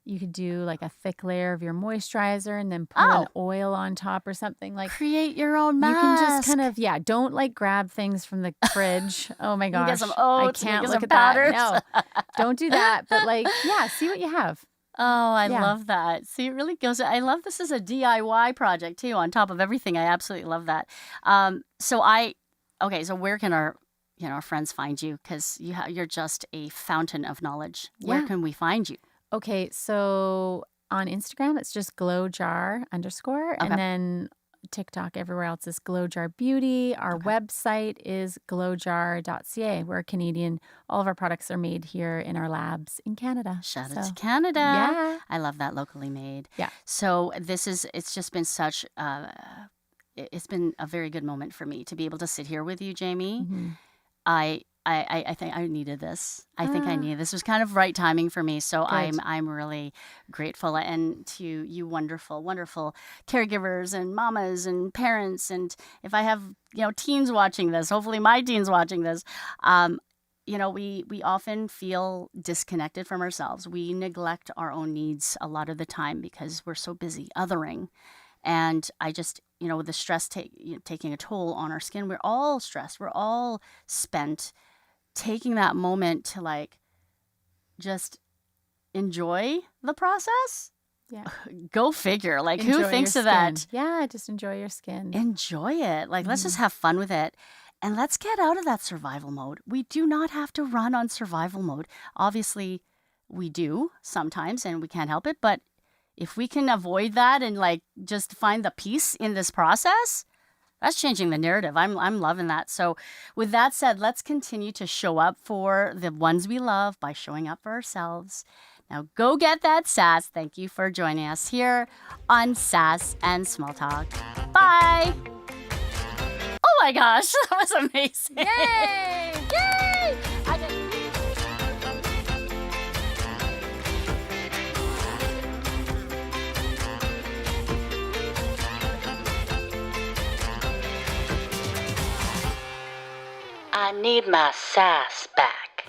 You could do like a thick layer of your moisturizer and then put Oh. an oil on top or something. Like Create your own you mask. can just kind of, don't like grab things from the fridge. Oh my You can gosh. get some I oats, you can can't get look some at that. powders. No, don't do that. But like, see what you have. Oh, I Yeah. love that. See, it really goes. I love this as a DIY project too, on top of everything. I absolutely love that. So where can our friends find you? Because you're just a fountain of knowledge. Where Yeah. can we find you? Okay, so on Instagram, it's just glowjar_, Okay. and then TikTok, everywhere else is GLOWJAR Beauty. Our Okay. website is glowjar.ca. We're Canadian. All of our products are made here in our labs in Canada. Shout out So, to Canada. yeah. I love that, locally made. Yeah. So it's just been such, it's been a very good moment for me to be able to sit here with you, Jaime. Mhm. I think I needed this. I think I Ah. needed this. Was kind of right timing for me. So Good. I'm really grateful, and to you wonderful, wonderful caregivers and mamas and parents. And if I have teens watching this, hopefully my teens watching this, we often feel disconnected from ourselves. We neglect our own needs a lot of the time because we're so busy othering. And I just, with the stress taking a toll on our skin, we're all stressed. We're all spent. Taking that moment to like just enjoy the process. Yeah. Go figure. Like, Enjoy who your thinks of skin. that? Yeah, just enjoy your skin. Enjoy it. Like, let's just have fun with it. And let's get out of that survival mode. We do not have to run on survival mode. Obviously, we do sometimes, and we can't help it. But if we can avoid that and like just find the peace in this process, that's changing the narrative. I'm loving that. So with that said, let's continue to show up for the ones we love by showing up for ourselves. Now go get that Sass. Thank you for joining us here on Sass and Small Talk. Bye. Oh my gosh, that was amazing. Yay! Yay! I need my sass back.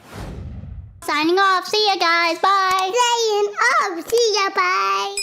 Signing off. See ya, guys. Bye. Signing off. See ya. Bye.